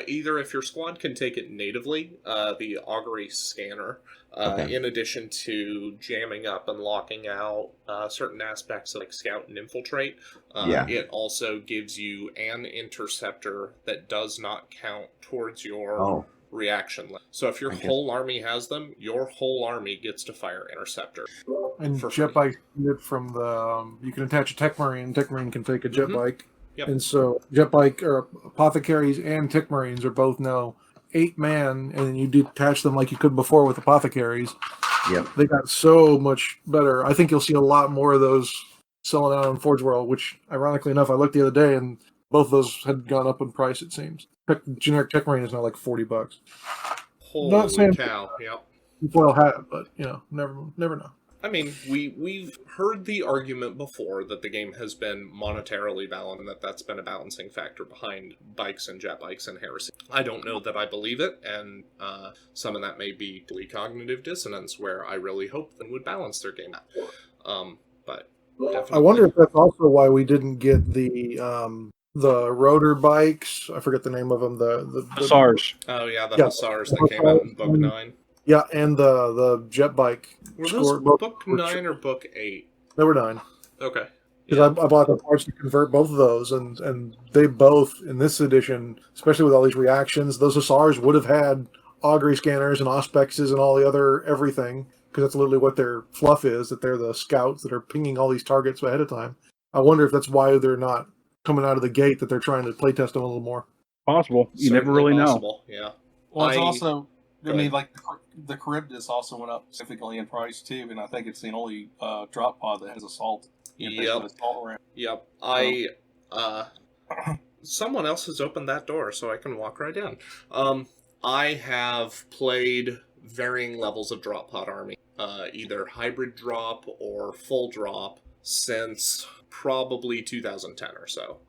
either if your squad can take it natively, the Augury Scanner, Okay. in addition to jamming up and locking out certain aspects of like Scout and Infiltrate, Yeah. it also gives you an Interceptor that does not count towards your... Oh. reaction list. So if your I guess- whole army has them, your whole army gets to fire Interceptor. And For jet free. bike from the you can attach a tech marine. Tech marine can take a jet Mhm. bike, Yep. and so jet bike or apothecaries and tech marines are both now 8-man, and then you detach them like you could before with apothecaries. Yep. They got so much better. I think you'll see a lot more of those selling out on Forge World. Which, ironically enough, I looked the other day and both of those had gone up in price. It seems generic tech marine is now like $40. Holy Not saying- cow! Yep. Foil hat, but never know. I mean, we've heard the argument before that the game has been monetarily balanced, and that's been a balancing factor behind bikes and jet bikes and heresy. I don't know that I believe it, and some of that may be cognitive dissonance, where I really hope they would balance their game out. But definitely. I wonder if that's also why we didn't get the rotor bikes. I forget the name of them. The SARS. Oh yeah, the Yeah. Hussars that came out in Book 9. Yeah, and the jet bike. Were score- those both- Book 9 or Book 8? They were 9. Okay. Because I bought the parts to convert both of those, and they both, in this edition, especially with all these reactions, those Hussars would have had augury scanners and auspexes and all the other everything, because that's literally what their fluff is, that they're the scouts that are pinging all these targets ahead of time. I wonder if that's why they're not coming out of the gate, that they're trying to playtest them a little more. Possible. You never Certainly really know. possible, yeah. Well, it's I- also Go I mean, ahead. like the Charybdis also went up significantly in price too, and I think it's the only drop pod that has assault. If they Yep. put assault around. Yep. Someone else has opened that door, so I can walk right in. I have played varying levels of drop pod army, either hybrid drop or full drop, since probably 2010 or so.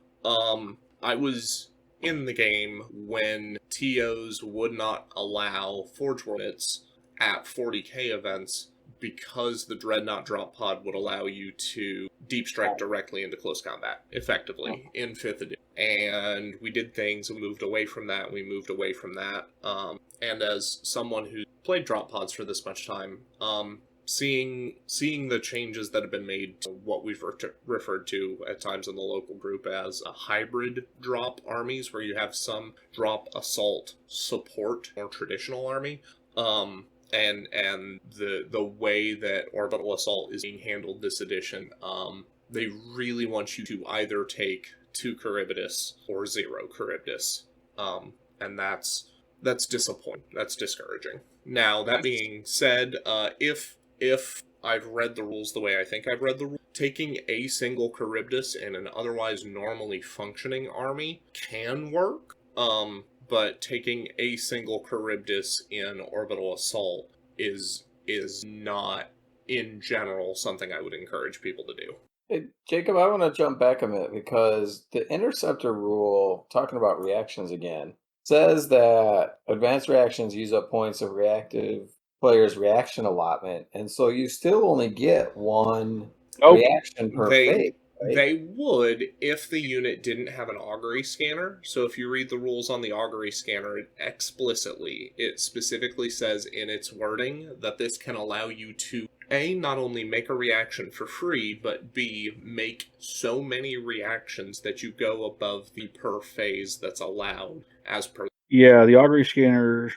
I was in the game when TOs would not allow Forge World units at 40k events because the Dreadnought drop pod would allow you to deep strike directly into close combat, effectively, in 5th edition. And we did things and moved away from that, and as someone who played drop pods for this much time, seeing the changes that have been made to what we've referred to at times in the local group as a hybrid drop armies, where you have some drop assault support or traditional army, and the way that orbital assault is being handled this edition, they really want you to either take 2 Charybdis or 0 Charybdis, and that's disappointing. That's discouraging. Now, that being said, if I've read the rules the way I think I've read the rules, taking a single Charybdis in an otherwise normally functioning army can work, but taking a single Charybdis in orbital assault is not, in general, something I would encourage people to do. Hey, Jacob, I want to jump back a minute because the interceptor rule, talking about reactions again, says that advanced reactions use up points of reactive players' reaction allotment, and so you still only get 1 reaction per phase. Right? They would if the unit didn't have an augury scanner. So if you read the rules on the augury scanner, it specifically says in its wording that this can allow you to A, not only make a reaction for free, but B, make so many reactions that you go above the per phase that's allowed as per. Yeah, the augury scanner.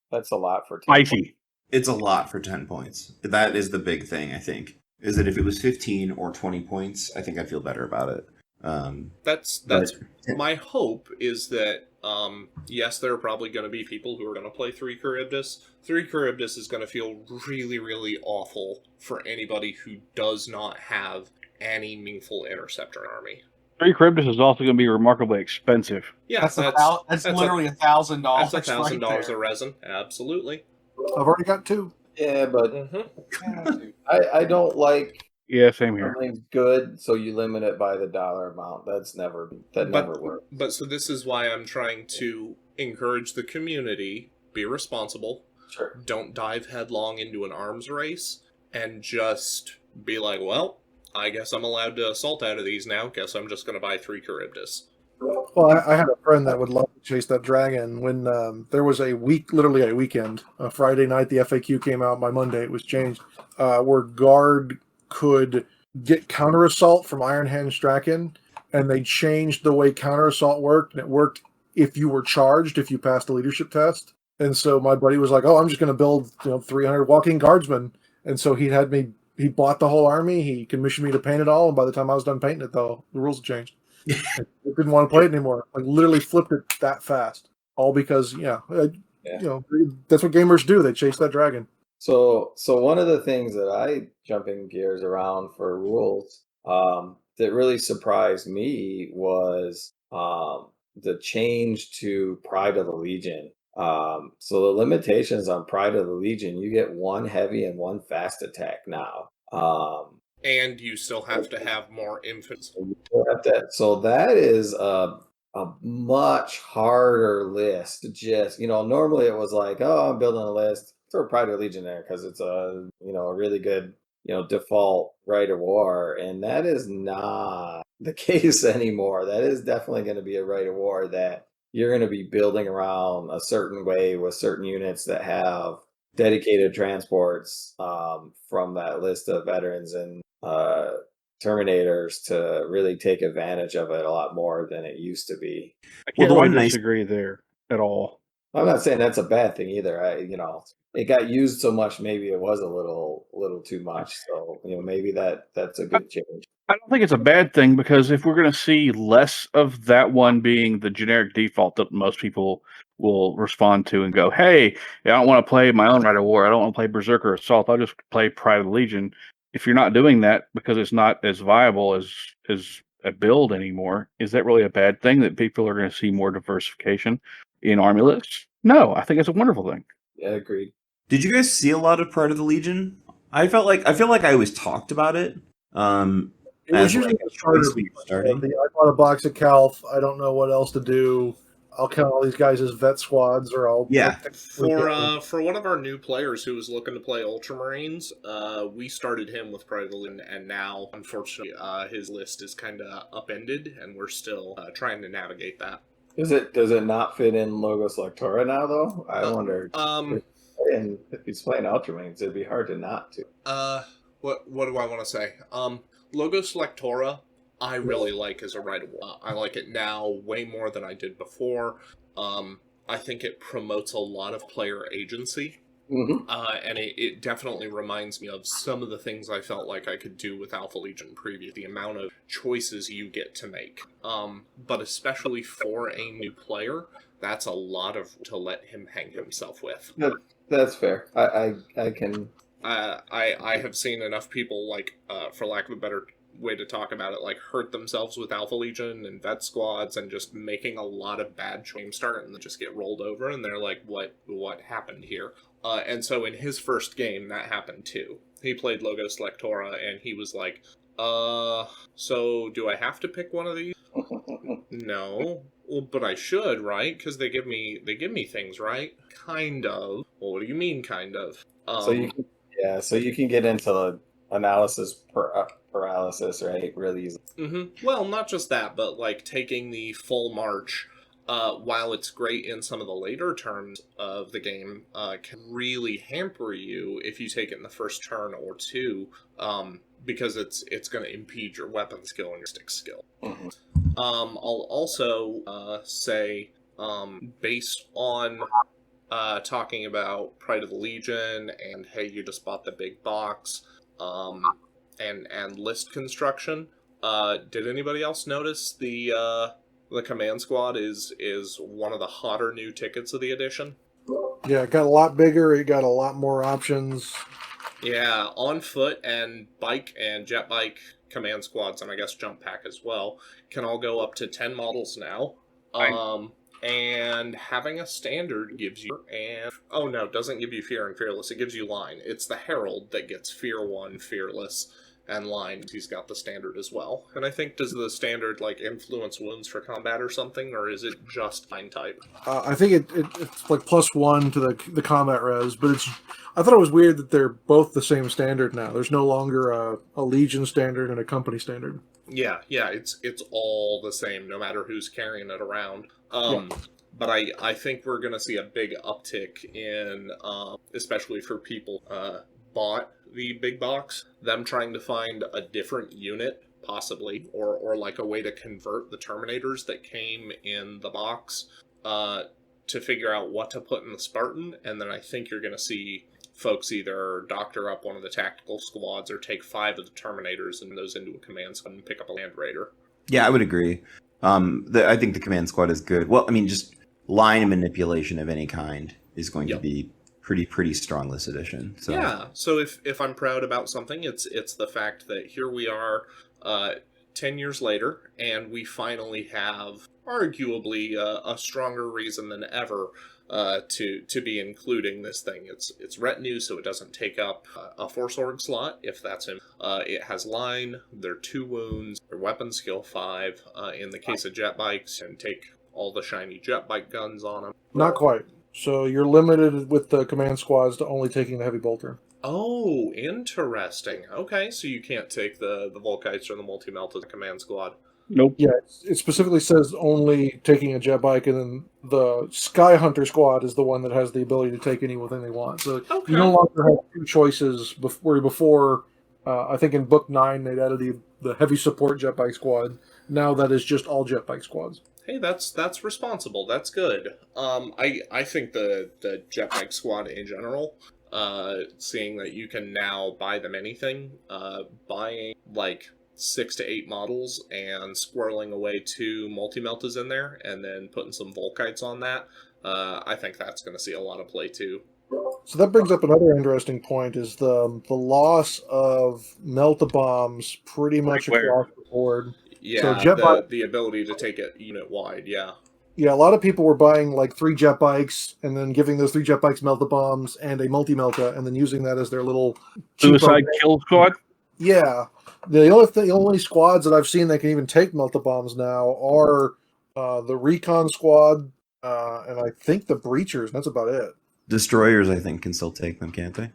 That's a lot for 10 Spicy. It's a lot for 10 points. That is the big thing, I think. Is that if it was 15 or 20 points, I think I'd feel better about it. That's my hope is that, yes, there are probably going to be people who are going to play 3 Charybdis. 3 Charybdis is going to feel really, really awful for anybody who does not have any meaningful interceptor army. 3 Charybdis is also going to be remarkably expensive. Yeah, that's literally $1,000. That's $1,000 of resin. Absolutely. I've already got 2. Yeah, but I don't like. Yeah, same here. Something's good, so you limit it by the dollar amount. Never works. But so this is why I'm trying to encourage the community, be responsible. Sure. Don't dive headlong into an arms race and just be like, well, I guess I'm allowed to assault out of these now. Guess I'm just going to buy 3 Charybdis. Well, I had a friend that would love to chase that dragon when there was literally a weekend, Friday night, the FAQ came out. By Monday, it was changed, where guard could get counter assault from Iron Hand Strachan, and they changed the way counter assault worked, and it worked if you were charged, if you passed the leadership test. And so my buddy was like, "Oh, I'm just going to build 300 walking guardsmen," and so he bought the whole army. He commissioned me to paint it all, and by the time I was done painting it, though, the rules had changed. I didn't want to play it anymore. Like literally flipped it that fast, all because that's what gamers do. They chase that dragon. So one of the things that I, jumping gears around for rules, that really surprised me was the change to Pride of the Legion. So the limitations on Pride of the Legion, you get 1 heavy and 1 fast attack now. And you still have to have more infants. So that is a much harder list. Just normally it was like, oh, I'm building a list, throw Pride of Legion there because it's a really good default rite of war, and that is not the case anymore. That is definitely going to be a rite of war that you're going to be building around a certain way with certain units that have dedicated transports from that list of veterans and Terminators to really take advantage of it a lot more than it used to be. I can't disagree there at all. I'm not saying that's a bad thing either. It got used so much, maybe it was a little too much. So maybe that's a good change. I don't think it's a bad thing, because if we're going to see less of that one being the generic default that most people will respond to and go, hey, I don't want to play my own Rite of War. I don't want to play Berserker Assault. I'll just play Pride of the Legion. If you're not doing that because it's not as viable as a build anymore, is that really a bad thing that people are going to see more diversification in army lists? No, I think it's a wonderful thing. Yeah, agreed. Did you guys see a lot of Pride of the Legion? I feel like I always talked about it. It was As usually like a a starter. choice when you're starting. I bought a box of Calf. I don't know what else to do. I'll count all these guys as vet squads, or I'll For one of our new players who was looking to play Ultramarines, we started him with Pride of the Legion, and now unfortunately his list is kind of upended, and we're still trying to navigate that. Does it not fit in Logos Lectora now though? I wonder. And if he's playing Ultramarines, it'd be hard to not to. What do I want to say? Logos Lectora, I really like as a Rite of War. I like it now way more than I did before. I think it promotes a lot of player agency. Mm-hmm. And it definitely reminds me of some of the things I felt like I could do with Alpha Legion previous. The amount of choices you get to make. But especially for a new player, that's a lot to let him hang himself with. That's fair. I can. I have seen enough people, like, for lack of a better way to talk about it, like, hurt themselves with Alpha Legion and vet squads and just making a lot of bad game start and then just get rolled over, and they're like, what happened here? And so in his first game, that happened too. He played Logos Lectora, and he was like, so do I have to pick one of these? No. Well, but I should, right? Because they give me things, right? Kind of. Well, what do you mean, kind of? So you can get into the analysis paralysis, right? Really easy. Mm-hmm. Well, not just that, but like taking the full march, while it's great in some of the later terms of the game, can really hamper you if you take it in the first turn or two, because it's going to impede your weapon skill and your stick skill. Mm-hmm. I'll also say, based on talking about Pride of the Legion and hey, you just bought the big box, and list construction. Did anybody else notice the command squad is one of the hotter new tickets of the edition? Yeah, it got a lot bigger. It got a lot more options. Yeah, on foot and bike and jet bike command squads, and I guess jump pack as well, can all go up to 10 models now. And having a standard gives you, doesn't give you fear and fearless. It gives you line. It's the Herald that gets fear 1, fearless, and line. He's got the standard as well. And I think, does the standard like influence wounds for combat or something, or is it just line type? I think it's like +1 to the combat res, but I thought it was weird that they're both the same standard now. There's no longer a Legion standard and a company standard. Yeah, it's all the same, no matter who's carrying it around. But I think we're going to see a big uptick in, especially for people bought the big box, them trying to find a different unit, possibly, or like a way to convert the Terminators that came in the box to figure out what to put in the Spartan, and then I think you're going to see folks either doctor up one of the tactical squads or take 5 of the Terminators and those into a command squad and pick up a Land Raider. Yeah, I would agree. I think the command squad is good. Well, I mean, just line manipulation of any kind is going to be pretty strong this edition. So. Yeah. So if I'm proud about something, it's the fact that here we are, 10 years later, and we finally have arguably a stronger reason than ever to be including this thing. It's retinue, so it doesn't take up a force org slot if that's him. It has line. They're 2 wounds. Their weapon skill 5. In the case of jet bikes, and take all the shiny jet bike guns on them. Not quite. So you're limited with the command squads to only taking the heavy bolter. Oh, interesting. Okay, so you can't take the Volkites or the multi-melt as a command squad. Nope. Yeah, it specifically says only taking a jet bike, and then the Sky Hunter squad is the one that has the ability to take anything they want. So you no longer have 2 choices. Before, I think in Book 9 they'd added the heavy support jet bike squad. Now that is just all jet bike squads. Hey, that's responsible. That's good. I think the jet bike squad in general, seeing that you can now buy them anything, buying like 6 to 8 models and squirreling away 2 multi-meltas in there and then putting some Volkites on that, I think that's going to see a lot of play too. So that brings up another interesting point: is the loss of melt-a-bombs pretty much Where? across the board. Yeah, So jet bike, the ability to take it unit wide. Yeah. yeah, a lot of people were buying like 3 jet bikes and then giving those 3 jet bikes melt-a-bombs and a multi-melta, and then using that as their little cheapo Suicide kill squad. Yeah, the only squads that I've seen that can even take melta-bombs now are the recon squad, and I think the breachers. That's about it. Destroyers, I think, can still take them, can't they?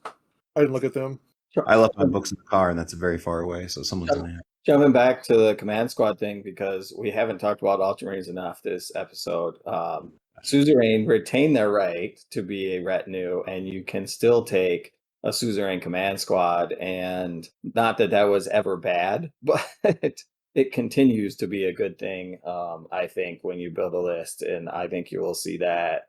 I didn't look at them. I left my books in the car, and that's very far away, so someone's gonna have. Jumping back to the command squad thing, because we haven't talked about Ultramarines enough this episode. Suzerain retain their right to be a retinue, and you can still take a Suzerain command squad. And not that that was ever bad, but it continues to be a good thing, I think, when you build a list. And I think you will see that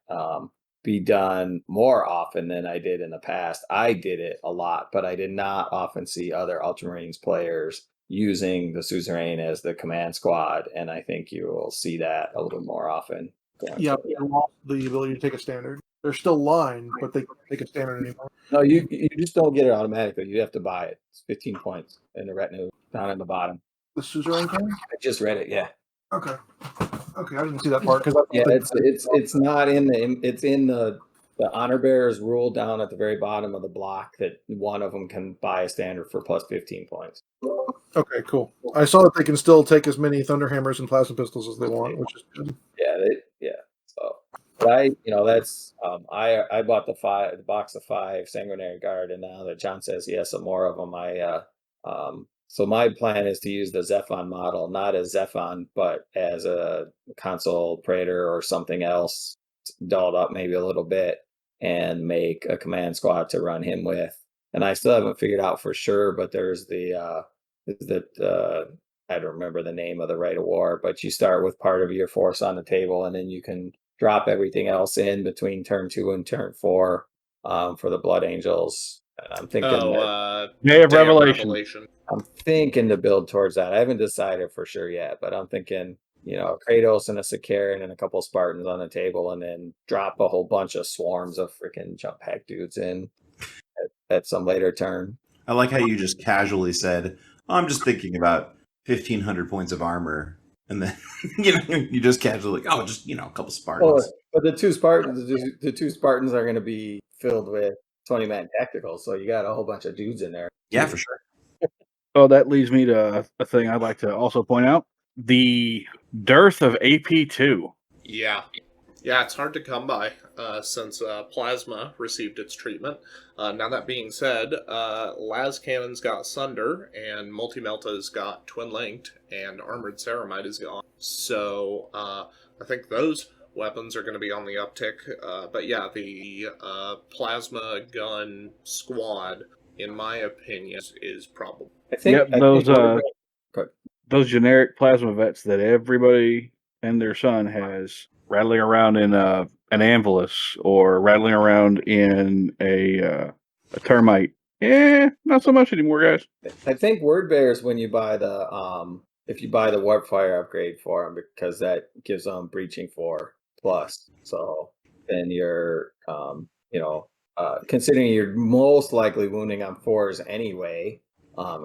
be done more often than I did in the past. I did it a lot, but I did not often see other Ultramarines players using the Suzerain as the command squad, and I think you will see that a little more often. Yeah, they lost the ability to take a standard. They're still line, but they can't take a standard anymore. No, you just don't get it automatically. You have to buy it. It's 15 points in the retinue down in the bottom. The suzerain can? I just read it. Yeah. Okay. Okay, I didn't see that part because Yeah, it's not in it's in the honor bearers rule down at the very bottom of the block that one of them can buy a standard for plus 15 points. Okay, cool. I saw that they can still take as many thunderhammers and plasma pistols as they want, which is good. Yeah. So, but that's I bought the box of 5 sanguinary guard, and now that John says he has some more of them, so my plan is to use the Zephon model, not as Zephon, but as a console praetor or something else, dolled up maybe a little bit, and make a command squad to run him with. And I still haven't figured out for sure, but there's I don't remember the name of the rite of war, but you start with part of your force on the table, and then you can drop everything else in between turn 2 and turn 4 for the Blood Angels. And I'm thinking Day of Revelation. I'm thinking to build towards that. I haven't decided for sure yet, but I'm thinking, Kratos and a Sicarian and a couple Spartans on the table, and then drop a whole bunch of swarms of freaking jump pack dudes in at some later turn. I like how you just casually said, I'm just thinking about 1,500 points of armor. And then, you just casually, just, a couple Spartans. But the two Spartans are going to be filled with 20-man tactical, so you got a whole bunch of dudes in there. Yeah, for sure. Oh, that leads me to a thing I'd like to also point out. The dearth of AP2. Yeah. Yeah, it's hard to come by since Plasma received its treatment. Now that being said, Las Cannon's got Sunder, and Multi-Melta's got Twin Linked, and Armored Ceramite is gone. So I think those weapons are going to be on the uptick. But yeah, the Plasma Gun Squad, in my opinion, is probable. Those generic Plasma Vets that everybody and their son has rattling around in an Anvilus or rattling around in a Termite. Not so much anymore, guys. I think word bears when you buy if you buy the Warpfire upgrade for them, because that gives them breaching 4+. So then you're considering you're most likely wounding on 4s anyway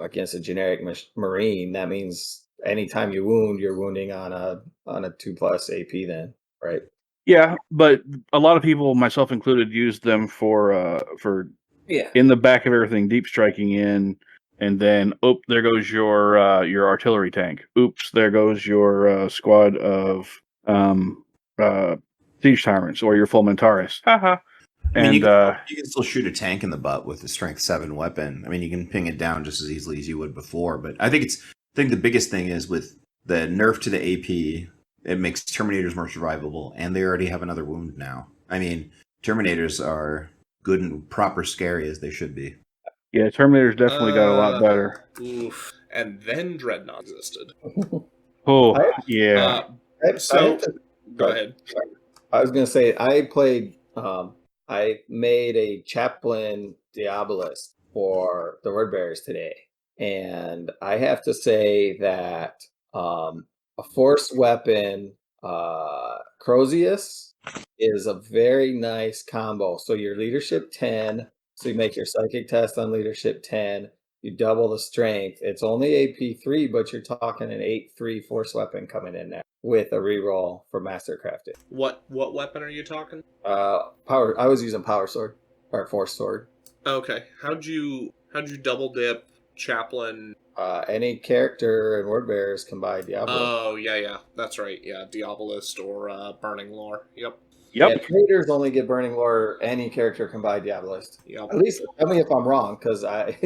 against a generic Marine, that means anytime you wound, you're wounding on a 2+ AP then. Right. Yeah, but a lot of people, myself included, use them for in the back of everything, deep striking in, and then there goes your artillery tank. Oops, there goes your squad of siege tyrants or your Fulmentaris. Haha. I mean, you can still shoot a tank in the butt with a strength 7 weapon. I mean, you can ping it down just as easily as you would before. But I think the biggest thing is with the nerf to the AP. It makes Terminators more survivable, and they already have another wound now. I mean, Terminators are good and proper scary as they should be. Yeah, Terminators definitely got a lot better. Oof. And then Dreadnought existed. Yeah. Go ahead. I was going to say, I played, I made a Chaplain Diabolist for the Word Bearers today. And I have to say that a force weapon, Crozius, is a very nice combo. So your leadership 10, so you make your psychic test on leadership 10, you double the strength. It's only AP3, but you're talking an 8-3 force weapon coming in there with a reroll for mastercrafted. What weapon are you talking? Power. I was using power sword or force sword. Okay. How'd you double dip chaplain? Any character and word bearers can buy Diablo. Oh yeah, that's right. Yeah, Diabolist or Burning Lore. Yep. Yeah, traders only get Burning Lore. Any character can buy Diabolist. Yep. At least tell me if I'm wrong, because I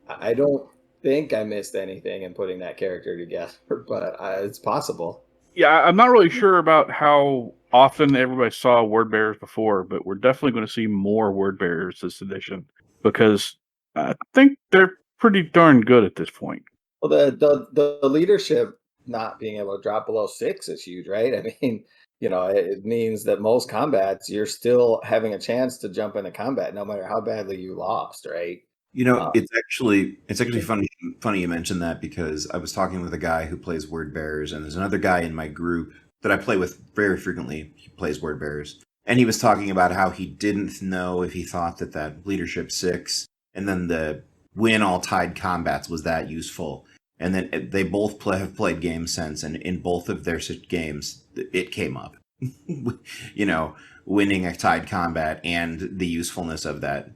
I don't think I missed anything in putting that character together, but it's possible. Yeah, I'm not really sure about how often everybody saw word bearers before, but we're definitely going to see more word bearers this edition because I think they're pretty darn good at this point. Well, the leadership not being able to drop below 6 is huge, right? I mean, it means that most combats you're still having a chance to jump into combat no matter how badly you lost, right? It's actually funny you mentioned that, because I was talking with a guy who plays word bearers, and there's another guy in my group that I play with very frequently. He plays word bearers, and he was talking about how he didn't know if he thought that leadership 6 and then the win all tide combats was that useful. And then they both have played games since, and in both of their games, it came up. Winning a tide combat and the usefulness of that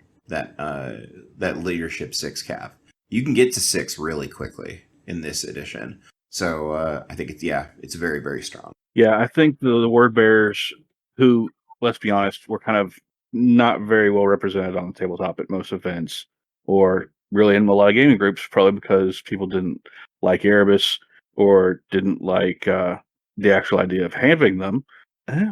leadership 6 cap. You can get to 6 really quickly in this edition. So I think it's very, very strong. Yeah, I think the word bearers, who, let's be honest, were kind of not very well represented on the tabletop at most events, or really in a lot of gaming groups, probably because people didn't like Erebus or didn't like the actual idea of having them.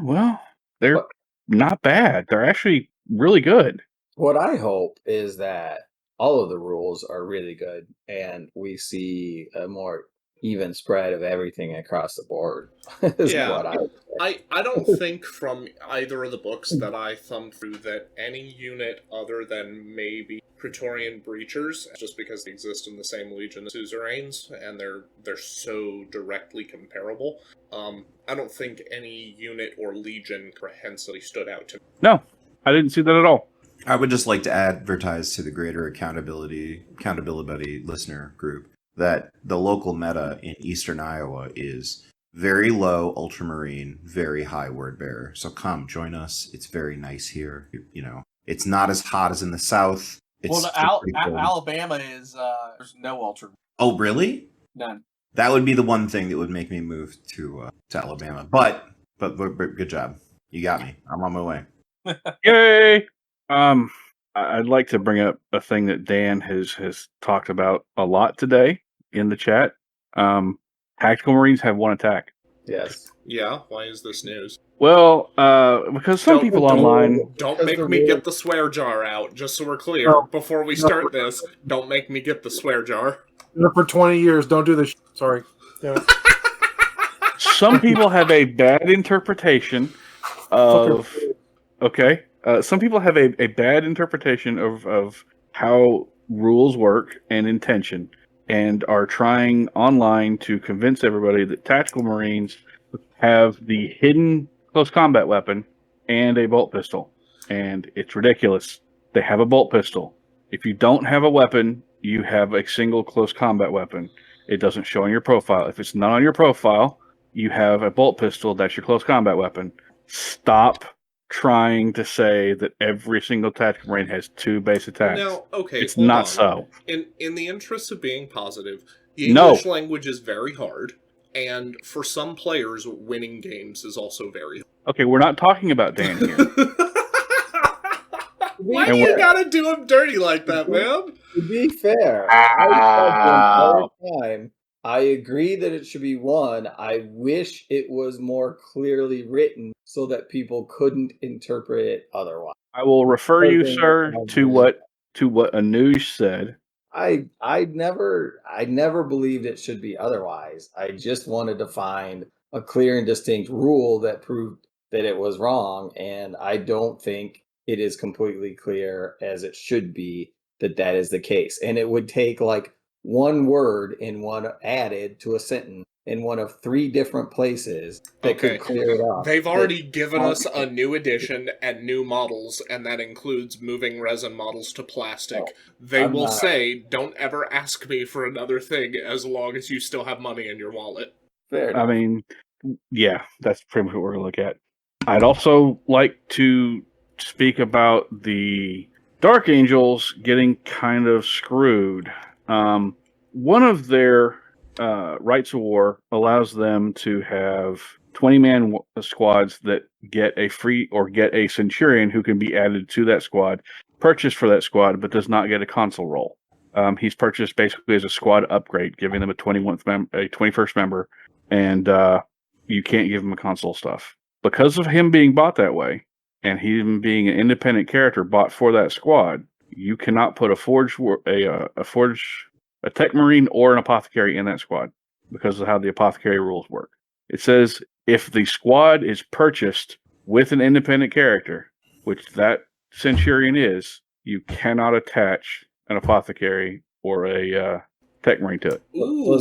Well, they're not bad. They're actually really good. What I hope is that all of the rules are really good and we see a more even spread of everything across the board. I don't think from either of the books that I thumbed through that any unit other than maybe Praetorian Breachers, just because they exist in the same legion as suzerains and they're so directly comparable, I don't think any unit or legion comprehensively stood out to me. No, I didn't see that at all. I would just like to advertise to the greater accountability buddy listener group that the local meta in Eastern Iowa is very low Ultramarine, very high word bearer. So come join us. It's very nice here. It's not as hot as in the South. Alabama is there's no Ultra. Oh, really? None. That would be the one thing that would make me move to Alabama. But good job. You got me. I'm on my way. Yay! I'd like to bring up a thing that Dan has talked about a lot today in the chat. Tactical Marines have 1 attack. Yes. Yeah, why is this news? Well, because some people online... Don't make me get the swear jar out, just so we're clear. Before we start this, don't make me get the swear jar. For 20 years, don't do this. Sorry. Yeah. Some people have a bad interpretation of... Okay. Some people have a bad interpretation of how rules work and intention, and are trying online to convince everybody that Tactical Marines have the hidden close combat weapon and a bolt pistol. And it's ridiculous. They have a bolt pistol. If you don't have a weapon, you have a single close combat weapon. It doesn't show on your profile. If it's not on your profile, you have a bolt pistol. That's your close combat weapon. Stop trying to say that every single Tactical Marine has 2 base attacks. Now, okay, it's not on. so. In the interest of being positive, the English language is very hard, and for some players, winning games is also very hard. Okay, we're not talking about Dan here. Why do you gotta do him dirty like that, man? To be fair, I agree that it should be 1. I wish it was more clearly written so that people couldn't interpret it otherwise. I will refer you, sir, to what Anuj said. I never believed it should be otherwise. I just wanted to find a clear and distinct rule that proved that it was wrong, and I don't think it is completely clear as it should be that is the case. And it would take like one word in one added to a sentence in one of 3 different places that Okay. could clear it up. They've already given that- us a new edition and new models, and that includes moving resin models to plastic. They I'm will not- say, don't ever ask me for another thing as long as you still have money in your wallet. Fair enough. I mean, yeah, that's pretty much what we're going to look at. I'd also like to speak about the Dark Angels getting kind of screwed. One of their rights of war allows them to have 20-man squads that get a free or get a centurion who can be added to that squad, purchased for that squad, but does not get a console role. He's purchased basically as a squad upgrade, giving them a 21st member, and you can't give him a console stuff. Because of him being bought that way, and him being an independent character bought for that squad, you cannot put a tech marine or an apothecary in that squad because of how the apothecary rules work. It says if the squad is purchased with an independent character, which that centurion is, you cannot attach an apothecary or a tech marine to it. Ooh.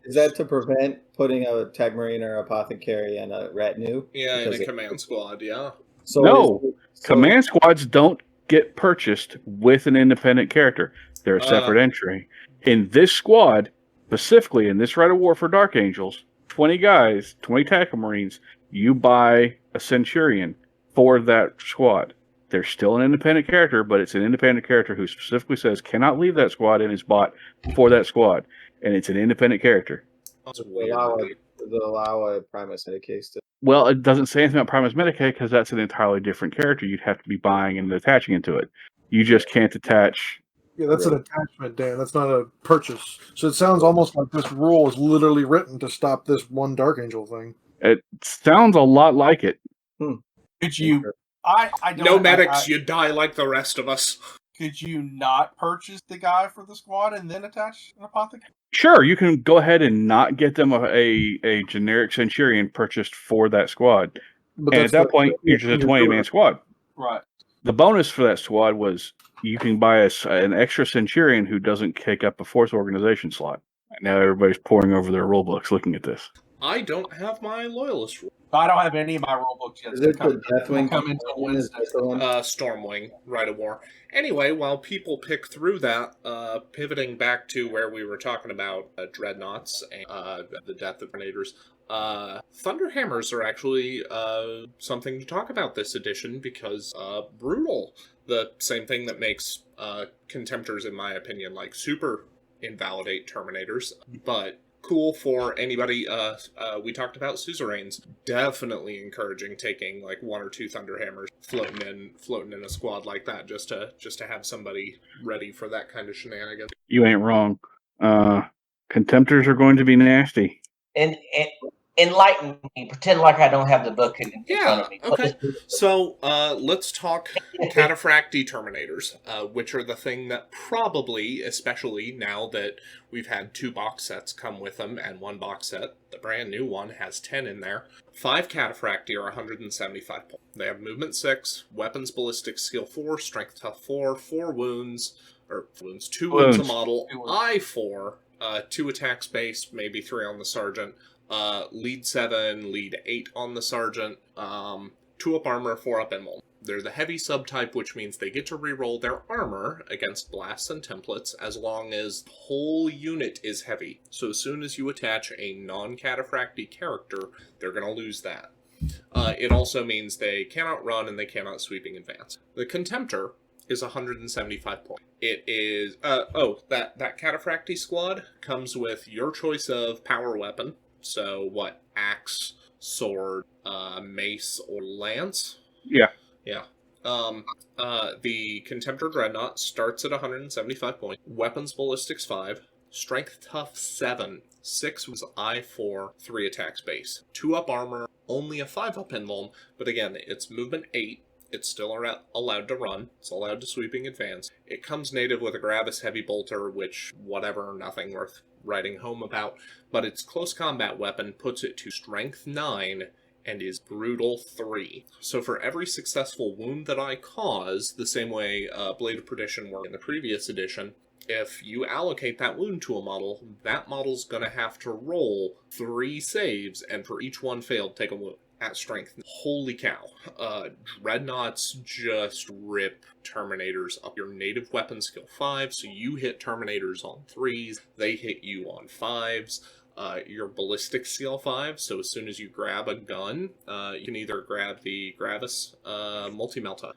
Is that to prevent putting a tech marine or apothecary in a retinue? Yeah, in Because a it- command squad, yeah. So No. so- Command squads don't get purchased with an independent character. They're a separate entry. In this squad, specifically in this Rite of War for Dark Angels, 20 guys, 20 Tackle Marines, you buy a Centurion for that squad. They're still an independent character, but it's an independent character who specifically says cannot leave that squad and is bought for that squad. And it's an independent character. That's allow weird. a Primus Medicae to. Well, it doesn't say anything about Primus Medicae because that's an entirely different character you'd have to be buying and attaching into it. You just can't attach. Yeah, that's an attachment, Dan. That's not a purchase. So it sounds almost like this rule is literally written to stop this one Dark Angel thing. It sounds a lot like it. Could you? I don't. No medics, you die like the rest of us. Could you not purchase the guy for the squad and then attach an apothecary? Sure, you can go ahead and not get them a generic Centurion purchased for that squad. But And at that's that the- point, you're just a 20-man squad. Right. The bonus for that squad was you can buy an extra Centurion who doesn't take up a force organization slot. Now everybody's poring over their rule books looking at this. I don't have my loyalist rule. I don't have any of my rule books yet. Is They're it the coming- Deathwing? they'll come into Is Wednesday. that the one? Stormwing, Rite of War. Anyway, while people pick through that, pivoting back to where we were talking about dreadnoughts and the death of grenadiers, Thunderhammers are actually something to talk about this edition because brutal. The same thing that makes Contemptors, in my opinion, like super invalidate Terminators, but cool for anybody. We talked about suzerains. Definitely encouraging taking like 1 or 2 Thunderhammers, floating in a squad like that, just to have somebody ready for that kind of shenanigans. You ain't wrong. Contemptors are going to be nasty. And enlighten me. Pretend like I don't have the book in front Yeah, of me. okay. So let's talk Cataphracti Terminators, which are the thing that probably, especially now that we've had 2 box sets come with them and 1 box set, the brand new one has 10 in there. 5 Cataphracti are 175 points. They have movement 6, weapons ballistic skill 4, strength tough 4, 4 wounds, 2 wounds a model, I 4, 2 attacks base, maybe 3 on the sergeant. Lead 7, lead 8 on the sergeant, 2 up armor, 4 up invuln. They're the heavy subtype, which means they get to reroll their armor against blasts and templates as long as the whole unit is heavy. So as soon as you attach a non-Cataphracti character, they're going to lose that. It also means they cannot run and they cannot sweeping advance. The Contemptor is 175 points. It is, that Cataphracti squad comes with your choice of power weapon. So what? Axe, sword, mace, or lance? Yeah. Yeah. The Contemptor Dreadnought starts at 175 points. Weapons Ballistics 5. Strength Tough 7. 6 was I4. 3 attacks base. 2 up armor. Only a 5 up invuln. But again, it's movement 8. It's still allowed to run. It's allowed to sweeping advance. It comes native with a Gravis Heavy Bolter, which, whatever, nothing worth writing home about. But its close combat weapon puts it to Strength 9 and is Brutal 3. So for every successful wound that I cause, the same way Blade of Perdition worked in the previous edition, If you allocate that wound to a model, that model's going to have to roll 3 saves, and for each one failed, take a wound at strength. Holy cow. Dreadnoughts just rip Terminators up. Your native weapon skill 5, so you hit Terminators on 3s, they hit you on 5s. Your ballistic skill 5, so as soon as you grab a gun, you can either grab the Gravis multi-melta.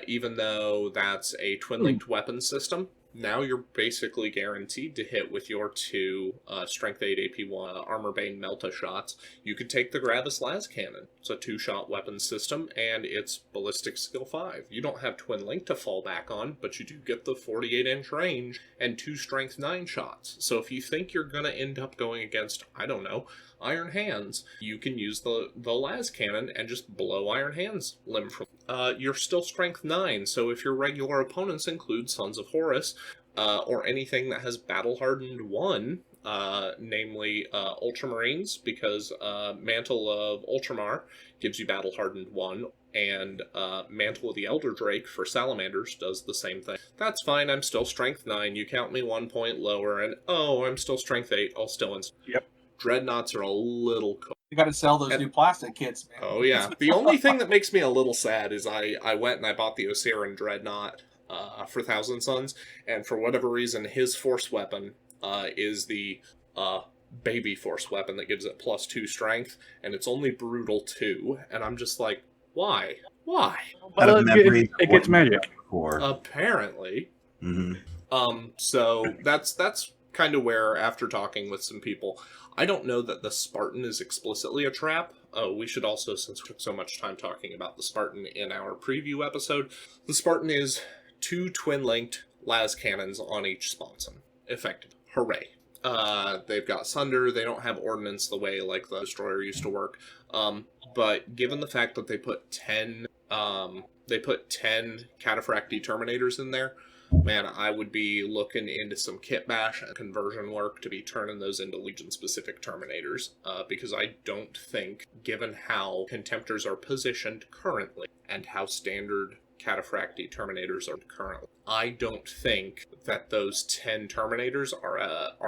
Even though that's a twin-linked weapon system, now you're basically guaranteed to hit with your 2 Strength 8 AP1 Armor Bane Melta shots. You could take the Gravis Las Cannon. It's a 2-shot weapon system, and it's ballistic skill 5. You don't have Twin Link to fall back on, but you do get the 48-inch range and 2 Strength 9 shots. So if you think you're going to end up going against, I don't know, Iron Hands, you can use the Las Cannon and just blow Iron Hands limb from. You're still Strength 9, so if your regular opponents include Sons of Horus, or anything that has Battle-Hardened 1, namely Ultramarines, because Mantle of Ultramar gives you Battle-Hardened 1, and Mantle of the Elder Drake for Salamanders does the same thing. That's fine, I'm still Strength 9, you count me 1 point lower, and oh, I'm still Strength 8, I'll still Yep. Dreadnoughts are a little cool. You got to sell those new plastic kits, man. Oh, yeah. The only thing that makes me a little sad is I went and I bought the Osiris Dreadnought for Thousand Suns, and for whatever reason, his force weapon is the baby force weapon that gives it +2 strength, and it's only brutal 2, and I'm just like, why? Why? Out of memory, it gets magic. Apparently. Mm-hmm. So that's kind of where, after talking with some people, I don't know that the Spartan is explicitly a trap. We should also, since we took so much time talking about the Spartan in our preview episode, the Spartan is 2 twin-linked las cannons on each sponson. Effective. Hooray. They've got Sunder, they don't have ordnance the way like the Destroyer used to work. But given the fact that they put 10 Cataphractii Terminators in there, man, I would be looking into some kit bash and conversion work to be turning those into Legion-specific Terminators, because I don't think, given how Contemptors are positioned currently and how standard Cataphractii Terminators are currently, I don't think that those 10 Terminators are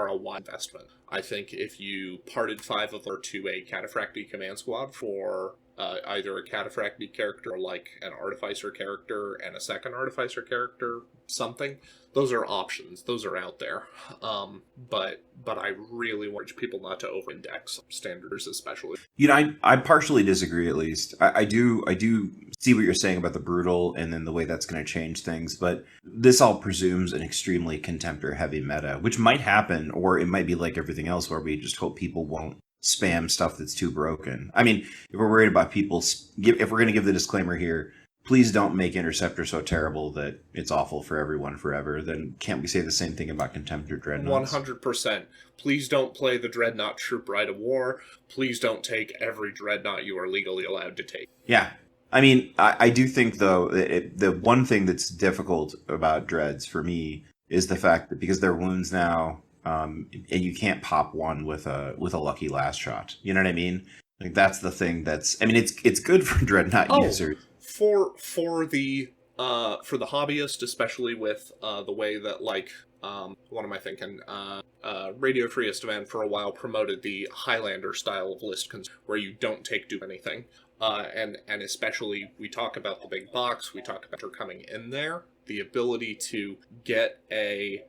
a wide investment. I think if you parted 5 of them to a Cataphractii command squad for either a Cataphractii character, like an Artificer character, and a second Artificer character, something, those are options. Those are out there. But I really want people not to over-index standards, especially. You know, I partially disagree. At least I do see what you're saying about the brutal and then the way that's going to change things. But this all presumes an extremely Contemptor heavy meta, which might happen, or it might be like everything else, where we just hope people won't spam stuff that's too broken. I mean, if we're worried about people, if we're going to give the disclaimer here, please don't make Interceptor so terrible that it's awful for everyone forever. Then can't we say the same thing about Contemptor Dreadnoughts? 100%. Please don't play the Dreadnought Troop Rite of War. Please don't take every Dreadnought you are legally allowed to take. Yeah. I mean, I do think, though, the one thing that's difficult about Dreads for me is the fact that because they're wounds now, and you can't pop one with a lucky last shot. You know what I mean? Like, that's the thing that's... I mean, it's good for Dreadnought users. For the hobbyist, especially with the way that, like, what am I thinking? Radio Freest Event for a while promoted the Highlander style of list, where you don't do anything. And especially, we talk about the big box, we talk about her coming in there, the ability to get a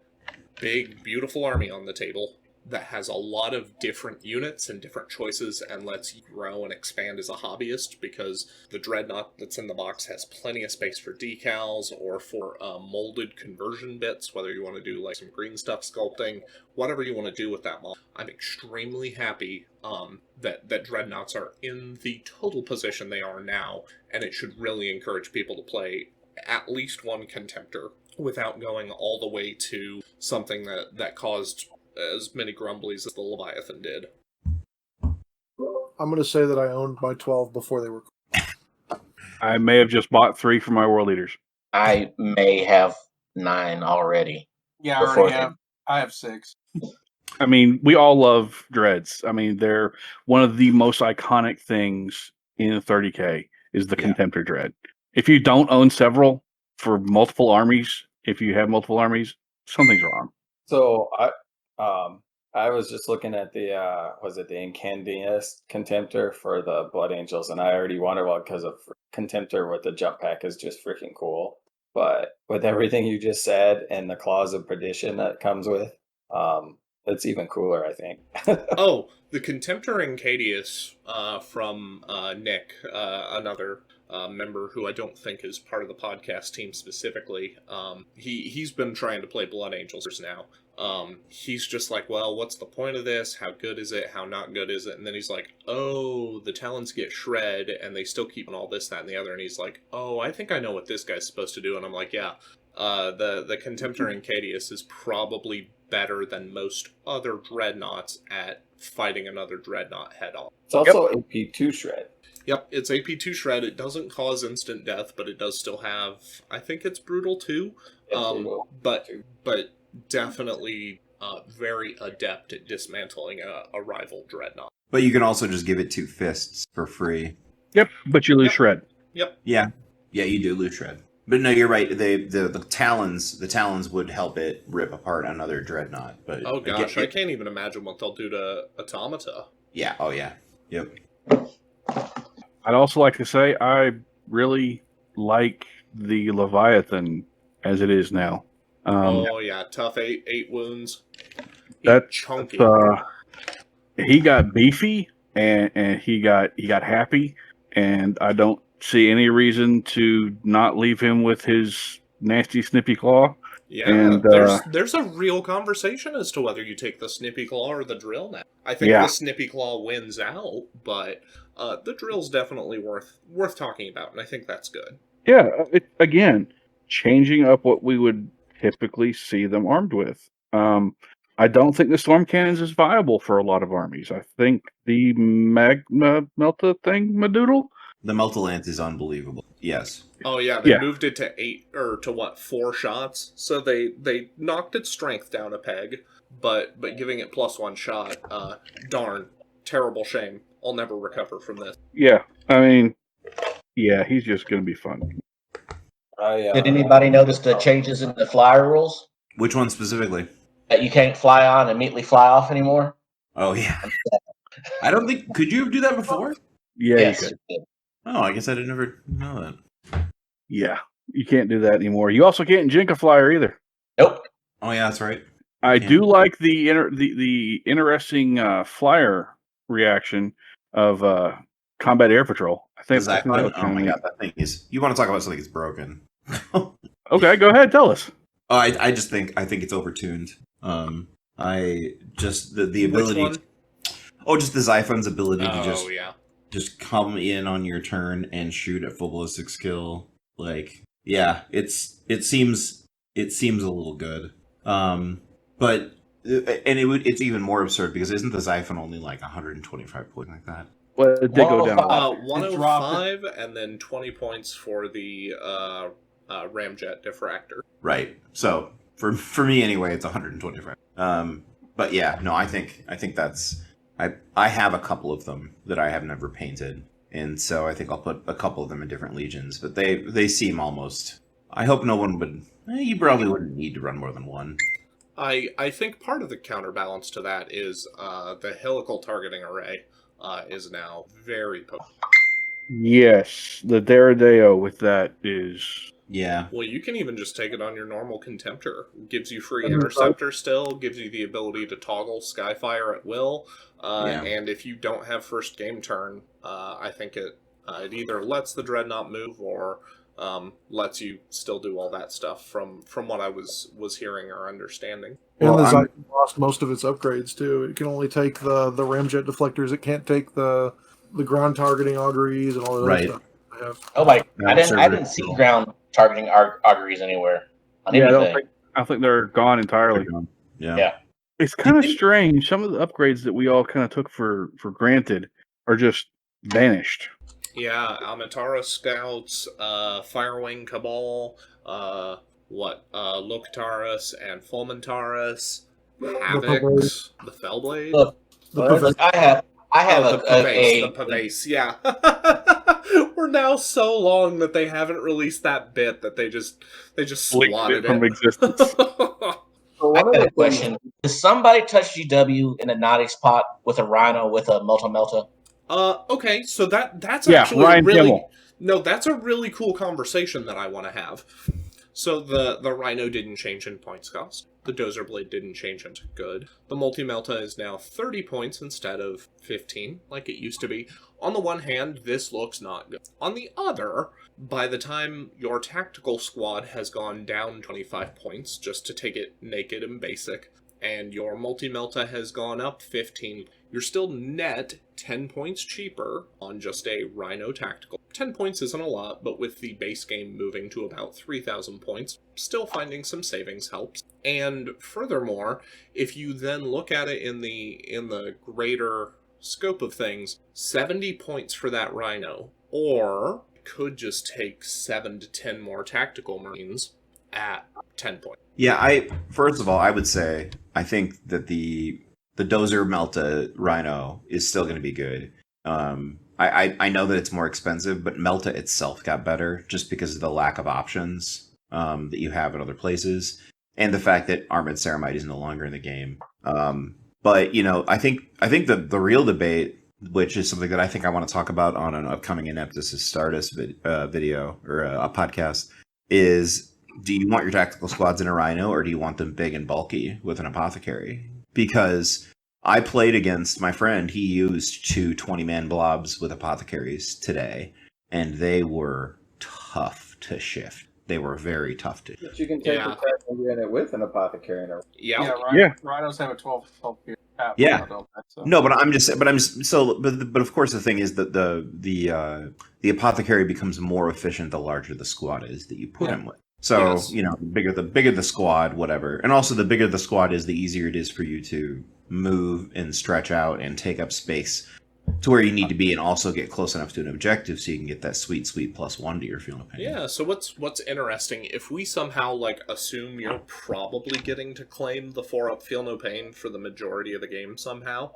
big, beautiful army on the table that has a lot of different units and different choices and lets you grow and expand as a hobbyist, because the Dreadnought that's in the box has plenty of space for decals or for molded conversion bits, whether you want to do like some green stuff sculpting, whatever you want to do with that model. I'm extremely happy that Dreadnoughts are in the total position they are now, and it should really encourage people to play at least one Contemptor without going all the way to something that caused as many grumblies as the Leviathan did. I'm going to say that I owned my 12 before they were. I may have just bought 3 for my World Leaders. I may have 9 already. Yeah, I already have. I have 6. I mean, we all love Dreads. I mean, they're one of the most iconic things in 30K is the Contemptor Dread. If you don't own several for multiple armies, if you have multiple armies, something's wrong. So I was just looking at the was it the Incandius Contemptor for the Blood Angels, and I already wanted one because of Contemptor with the jump pack is just freaking cool. But with everything you just said and the Claws of Perdition that comes with, it's even cooler, I think. Oh, the Contemptor Incadius from Nick, another member who I don't think is part of the podcast team specifically. He's been trying to play Blood Angels now. He's just like, well, what's the point of this? How good is it? How not good is it? And then he's like, oh, the talons get shred, and they still keep on all this, that, and the other. And he's like, oh, I think I know what this guy's supposed to do. And I'm like, yeah, the Contemptor Incadius is probably better than most other dreadnoughts at fighting another dreadnought head on. It's also AP2 shred. Yep, it's AP2 shred. It doesn't cause instant death, but it does still have, I think it's brutal too. But definitely very adept at dismantling a rival dreadnought. But you can also just give it 2 fists for free. Yep, but you lose shred. Yep. Yeah, you do lose shred. But no, you're right. The talons would help it rip apart another dreadnought. But oh gosh, I can't even imagine what they'll do to Automata. Yeah. Oh yeah. Yep. I'd also like to say I really like the Leviathan as it is now. Oh yeah, tough 8 wounds. That's chunky. He got beefy and he got happy, and I don't see any reason to not leave him with his nasty snippy claw. Yeah, and, there's a real conversation as to whether you take the snippy claw or the drill now. I think the snippy claw wins out, but the drill's definitely worth talking about, and I think that's good. Yeah, again, changing up what we would typically see them armed with. I don't think the storm cannons is viable for a lot of armies. I think the magma melta thing, Madoodle. The Meltalant is unbelievable. Yes. Oh yeah, they moved it to 8 or to 4 shots. So they knocked its strength down a peg, but giving it +1 shot, darn, terrible shame. I'll never recover from this. Yeah, I mean, yeah, he's just going to be fun. Did anybody notice the changes in the flyer rules? Which one specifically? That you can't fly on and immediately fly off anymore? Oh yeah. I don't think could you do that before? Yeah, yes, you could. Oh, I guess I didn't ever know that. Yeah, you can't do that anymore. You also can't jink a flyer either. Nope. Oh yeah, that's right. I do like the interesting flyer reaction of combat air patrol. I think that oh my god, that thing is. You want to talk about something that's broken? Okay, go ahead, tell us. Oh, I think it's overtuned. I just the ability. Which one? Just the Xiphon's ability to just come in on your turn and shoot at full ballistic skill. Like, yeah, it seems a little good. But it's even more absurd because isn't the Xiphon only like 125 points like that? Well, it did go down. 105 and then 20 points for the ramjet diffractor. Right. So for me anyway, it's 125. But yeah, no, I think that's. I have a couple of them that I have never painted, and so I think I'll put a couple of them in different legions. But they seem almost. I hope no one would. You probably wouldn't need to run more than one. I think part of the counterbalance to that is the helical targeting array is now very potent. Yes, the Deradeo with that is. Yeah. Well, you can even just take it on your normal Contemptor. Gives you free Interceptor still, gives you the ability to toggle Skyfire at will, and if you don't have first game turn, I think it either lets the Dreadnought move or lets you still do all that stuff from what I was hearing or understanding. And the Xiphon lost most of its upgrades too. It can only take the ramjet deflectors. It can't take the ground targeting auguries and all that other stuff. Oh my! I didn't see ground targeting auguries anywhere on anything. I think they're gone entirely. Yeah. It's kind of strange. Some of the upgrades that we all kind of took for granted are just vanished. Yeah, Amatara Scouts, Firewing Cabal, Loktaris and Fulmentaris, Havocs, the Fellblade. I have the Pavase, yeah. We're now so long that they haven't released that bit that they just slotted from it. existence. So I one of got the a question. Does somebody touch GW in a naughty spot with a rhino with a Melta? Okay, so that's Yeah, actually Ryan really Kimmel. no, that's a really cool conversation that I want to have. So the Rhino didn't change in points cost. The Dozer Blade didn't change into good. The Multi-Melta is now 30 points instead of 15, like it used to be. On the one hand, this looks not good. On the other, by the time your tactical squad has gone down 25 points, just to take it naked and basic, and your Multi-Melta has gone up 15, you're still net 10 points cheaper on just a Rhino Tactical. 10 points isn't a lot, but with the base game moving to about 3,000 points, still finding some savings helps. And furthermore, if you then look at it in the greater scope of things, 70 points for that Rhino, or could just take 7 to 10 more Tactical Marines at 10 points. Yeah, first of all, I would say I think that the Dozer Melta Rhino is still going to be good. I know that it's more expensive, but Melta itself got better just because of the lack of options that you have in other places, and the fact that Armored Ceramite is no longer in the game. But I think that the real debate, which is something that I think I want to talk about on an upcoming Ineptus Stardust video or a podcast, is: do you want your tactical squads in a Rhino, or do you want them big and bulky with an Apothecary? Because I played against my friend. He used 2 20-man blobs with Apothecaries today, and they were tough to shift. They were very tough to shift. But you can take the tactical unit with an apothecary in a Rhinos have a 12 cap. Yeah. Don't they? So. No, but but of course the thing is that the Apothecary becomes more efficient the larger the squad is that you put him with. So, Yes. the bigger the squad, whatever. And also the bigger the squad is, the easier it is for you to move and stretch out and take up space to where you need to be, and also get close enough to an objective so you can get that sweet +1 to your Feel No Pain. Yeah, so what's interesting, if we somehow assume you're probably getting to claim the 4-up Feel No Pain for the majority of the game somehow,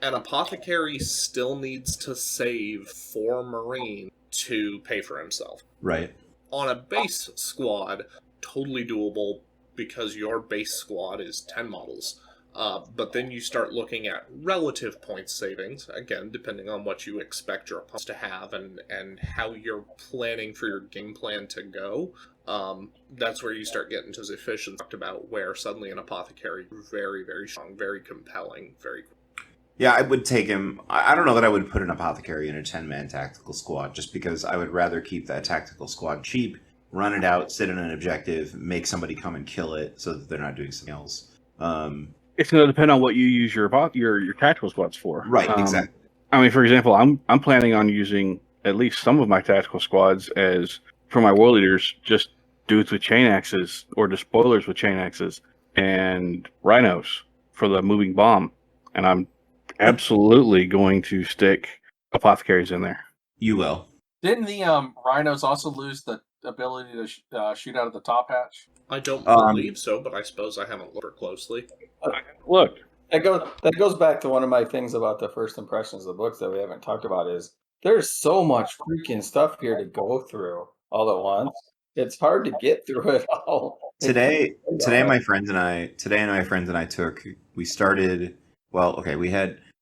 an Apothecary still needs to save 4 Marine to pay for himself. Right. On a base squad, totally doable because your base squad is 10 models. But then you start looking at relative point savings, again, depending on what you expect your opponents to have and how you're planning for your game plan to go. That's where you start getting to as efficient talked about, where suddenly an Apothecary very, very strong, very compelling, very cool. Yeah, I would take him. I don't know that I would put an Apothecary in a 10-man tactical squad, just because I would rather keep that tactical squad cheap, run it out, sit in an objective, make somebody come and kill it so that they're not doing something else. It's going to depend on what you use your tactical squads for. Right, exactly. I mean, for example, I'm planning on using at least some of my tactical squads as, for my war leaders, just dudes with chain axes or despoilers with chain axes and rhinos for the moving bomb. And I'm absolutely going to stick apothecaries in there. You will. Didn't the Rhinos also lose the ability to shoot out of the top hatch? I don't believe so, but I suppose I haven't looked closely. Look, That goes back to one of my things about the first impressions of the books that we haven't talked about is there's so much freaking stuff here to go through all at once. It's hard to get through it all. Today my friends and I we started,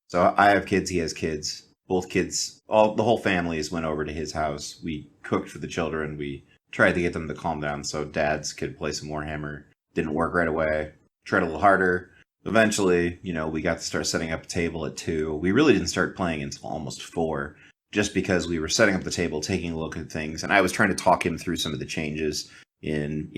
so I have kids, he has kids. Both kids, the whole families went over to his house. We cooked for the children. We tried to get them to calm down so dads could play some Warhammer. Didn't work right away. Tried a little harder. Eventually, we got to start setting up a table at 2. We really didn't start playing until almost 4, just because we were setting up the table, taking a look at things, and I was trying to talk him through some of the changes in,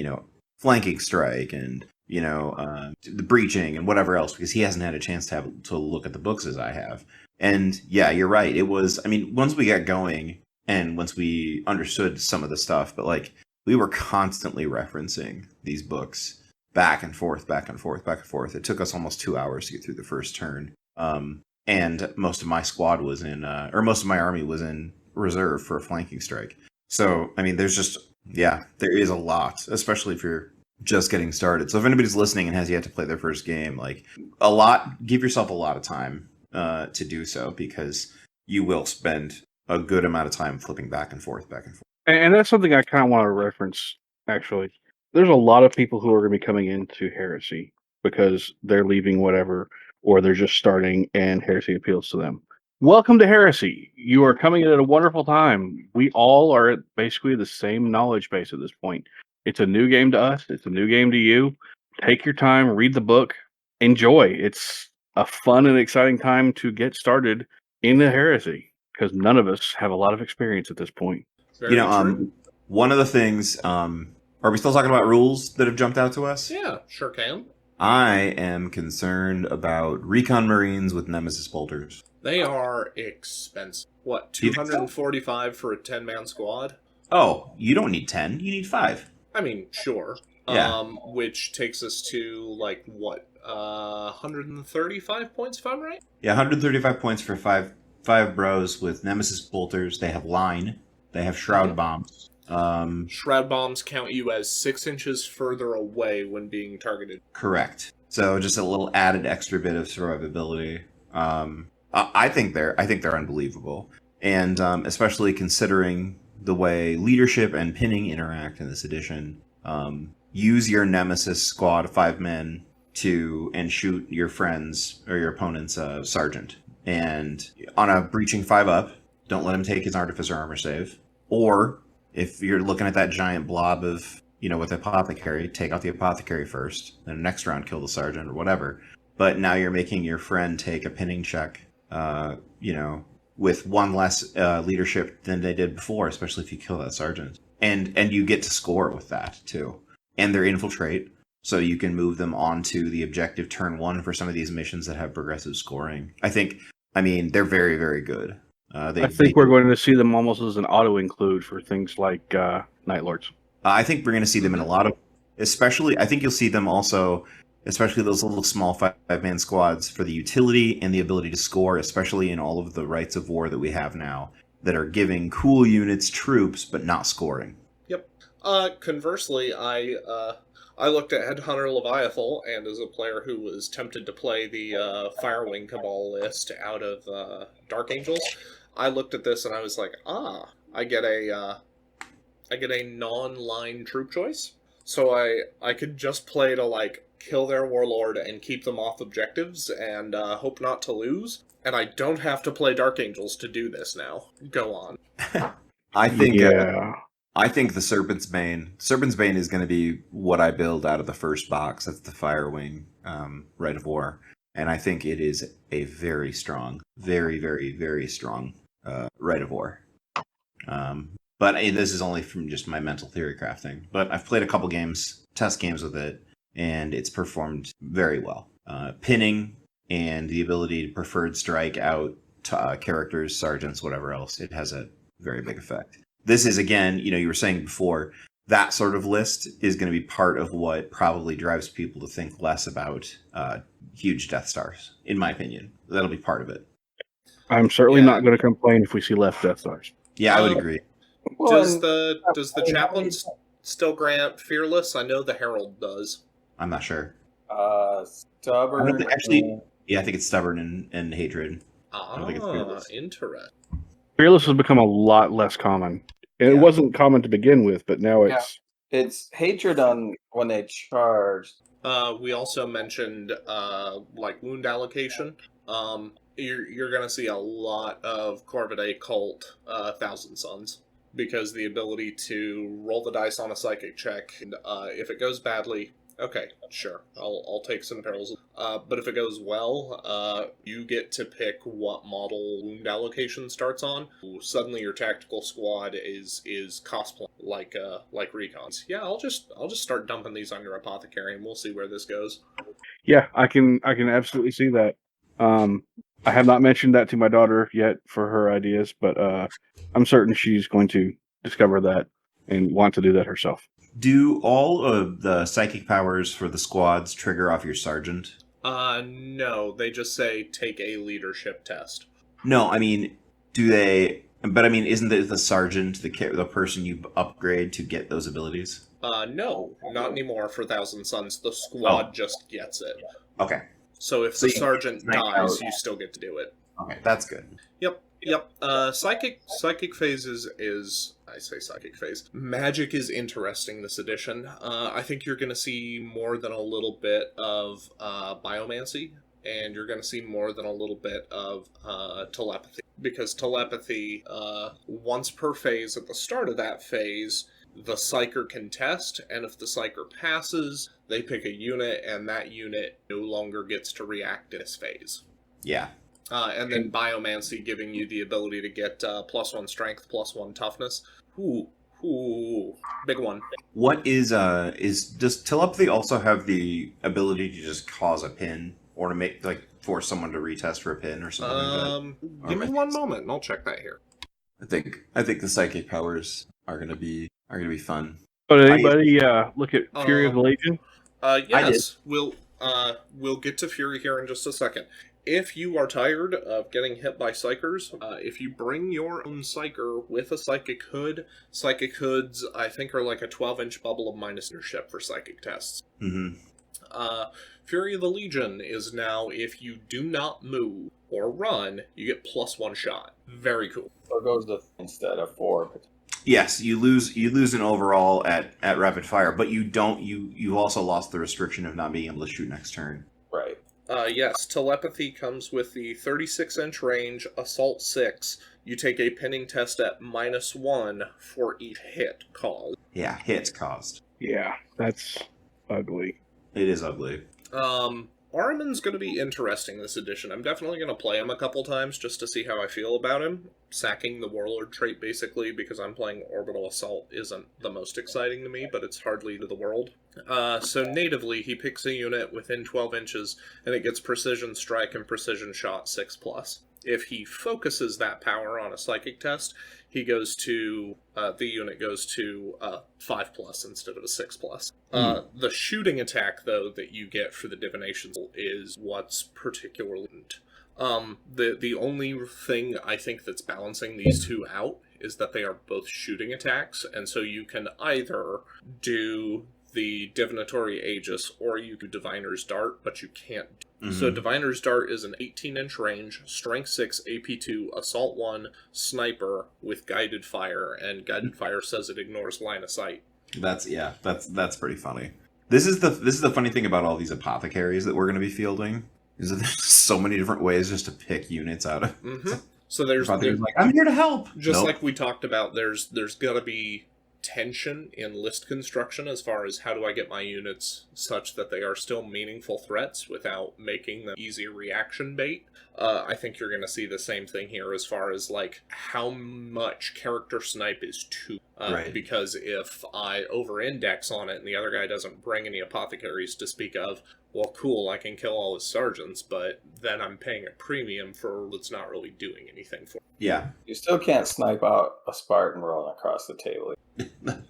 flanking strike and, the breaching and whatever else, because he hasn't had a chance to look at the books as I have. And yeah, you're right. It was, once we got going and once we understood some of the stuff, but we were constantly referencing these books back and forth. It took us almost 2 hours to get through the first turn. And most of my squad was most of my army was in reserve for a flanking strike. So, there is a lot, especially if you're just getting started. So if anybody's listening and has yet to play their first game, give yourself a lot of time to do so, because you will spend a good amount of time flipping back and forth. and that's something I kind of want to reference, actually. there's a lot of people who are going to be coming into Heresy because they're leaving whatever, or they're just starting and Heresy appeals to them. Welcome to Heresy. You are coming in at a wonderful time. We all are at basically the same knowledge base at this point. It's a new game to us. It's a new game to you. Take your time, read the book, enjoy. It's a fun and exciting time to get started in the Heresy because none of us have a lot of experience at this point. Very true. One of the things, are we still talking about rules that have jumped out to us? Yeah, sure can. I am concerned about Recon Marines with Nemesis bolters. They are expensive. What, You think so? 245 for a 10-man squad? Oh, you don't need 10, you need 5. I mean, sure. Yeah. Which takes us to, like, what, 135 points, if I'm right? Yeah, 135 points for five bros with Nemesis bolters. They have line. They have shroud bombs. Shroud bombs count you as 6 inches further away when being targeted. Correct. So just a little added extra bit of survivability. I think they're unbelievable, and especially considering the way leadership and pinning interact in this edition. Use your Nemesis squad of 5 men and shoot your friends or your opponent's sergeant. And on a breaching 5-up, don't let him take his artificer armor save. Or if you're looking at that giant blob of, with the apothecary, take out the apothecary first, then next round kill the sergeant or whatever. But now you're making your friend take a pinning check, with one less leadership than they did before, especially if you kill that sergeant. And you get to score with that, too. And they're infiltrate, so you can move them onto the objective turn 1 for some of these missions that have progressive scoring. They're very, very good. I think we're going to see them almost as an auto-include for things like Night Lords. I think we're going to see them in a lot of... Especially, I think you'll see them also, especially those little small 5-man squads for the utility and the ability to score, especially in all of the rights of war that we have now, that are giving cool units troops, but not scoring. Yep. Conversely, I looked at Headhunter Leviathan, and as a player who was tempted to play the Firewing Cabal list out of Dark Angels, I looked at this and I was like, I get a non-line troop choice. So I could just play to, kill their warlord and keep them off objectives and hope not to lose. And I don't have to play Dark Angels to do this now. Go on. I think the Serpent's Bane. Serpent's Bane is going to be what I build out of the first box. That's the Firewing Rite of War. And I think it is a very strong, very, very, very strong Rite of War. But this is only from just my mental theory crafting. But I've played a couple games, test games with it, and it's performed very well. Pinning and the ability to preferred strike out characters, sergeants, whatever else, it has a very big effect. This is, again, you were saying before, that sort of list is going to be part of what probably drives people to think less about huge Death Stars, in my opinion. That'll be part of it. I'm certainly not going to complain if we see less Death Stars. Yeah, I would agree. Does the chaplain still grant Fearless? I know the Herald does. I'm not sure. Stubborn. I think it's Stubborn and Hatred. I don't think it's Fearless. Interesting. Fearless has become a lot less common. And it wasn't common to begin with, but now it's Hatred on when they charge. We also mentioned wound allocation. You're going to see a lot of Corvidae Cult Thousand Sons, because the ability to roll the dice on a psychic check, and if it goes badly, okay, sure, I'll take some perils. But if it goes well, you get to pick what model wound allocation starts on. Suddenly, your tactical squad is cosplay like recons. Yeah, I'll just start dumping these on your apothecary, and we'll see where this goes. Yeah, I can absolutely see that. I have not mentioned that to my daughter yet for her ideas, but I'm certain she's going to discover that and want to do that herself. Do all of the psychic powers for the squads trigger off your sergeant? No, they just say take a leadership test. No, do they? But isn't the sergeant the person you upgrade to get those abilities? No, not anymore for Thousand Sons. The squad just gets it. Okay. So if the sergeant dies, you still get to do it. Okay, that's good. Yep. Psychic phase is I say psychic phase. Magic is interesting this edition. I think you're going to see more than a little bit of biomancy, and you're going to see more than a little bit of telepathy. Because telepathy, once per phase, at the start of that phase, the Psyker can test, and if the Psyker passes, they pick a unit, and that unit no longer gets to react in this phase. Yeah. And then Biomancy giving you the ability to get +1 strength, +1 toughness. Ooh, big one. What does telepathy also have the ability to just cause a pin, or to make, like, force someone to retest for a pin or something like that? Give me one moment, and I'll check that here. I think the psychic powers are gonna be fun. But did anybody look at Fury of the Legion? Yes, we'll get to Fury here in just a second. If you are tired of getting hit by Psykers, if you bring your own Psyker with a Psychic Hood, Psychic Hoods, I think, are like a 12-inch bubble of minus leadership for Psychic tests. Mm-hmm. Fury of the Legion is now, if you do not move or run, you get +1 shot. Very cool. So it goes to instead of 4. Yes, you lose an overall at rapid fire, but you also lost the restriction of not being able to shoot next turn. Right. Yes, telepathy comes with the 36-inch range, assault 6. You take a pinning test at -1 for each hit caused. Yeah, hits caused. Yeah, that's ugly. It is ugly. Ahriman's going to be interesting this edition. I'm definitely going to play him a couple times just to see how I feel about him. Sacking the Warlord trait, basically, because I'm playing Orbital Assault isn't the most exciting to me, but it's hardly to the world. So natively, he picks a unit within 12 inches, and it gets Precision Strike and Precision Shot 6+. If he focuses that power on a Psychic test, he goes to, the unit goes to 5+ instead of a 6+. The shooting attack, though, that you get for the Divination is what's particularly the only thing I think that's balancing these two out is that they are both shooting attacks, and so you can either do the Divinatory Aegis or you do Diviner's Dart, but you can't. So Diviner's Dart is an 18-inch range, Strength 6, AP 2, Assault 1, Sniper with Guided Fire, and Guided Fire says it ignores line of sight. That's pretty funny. This is the funny thing about all these apothecaries that we're going to be fielding, is that there's so many different ways just to pick units out of. So there's like, I'm here to help. Just like we talked about, there's got to be tension in list construction as far as how do I get my units such that they are still meaningful threats without making them easy reaction bait. I think you're going to see the same thing here as far as like how much character snipe is too. Right. Because if I over-index on it and the other guy doesn't bring any apothecaries to speak of, well, cool, I can kill all his sergeants, but then I'm paying a premium for what's not really doing anything for me. Yeah. You still can't snipe out a Spartan rolling across the table.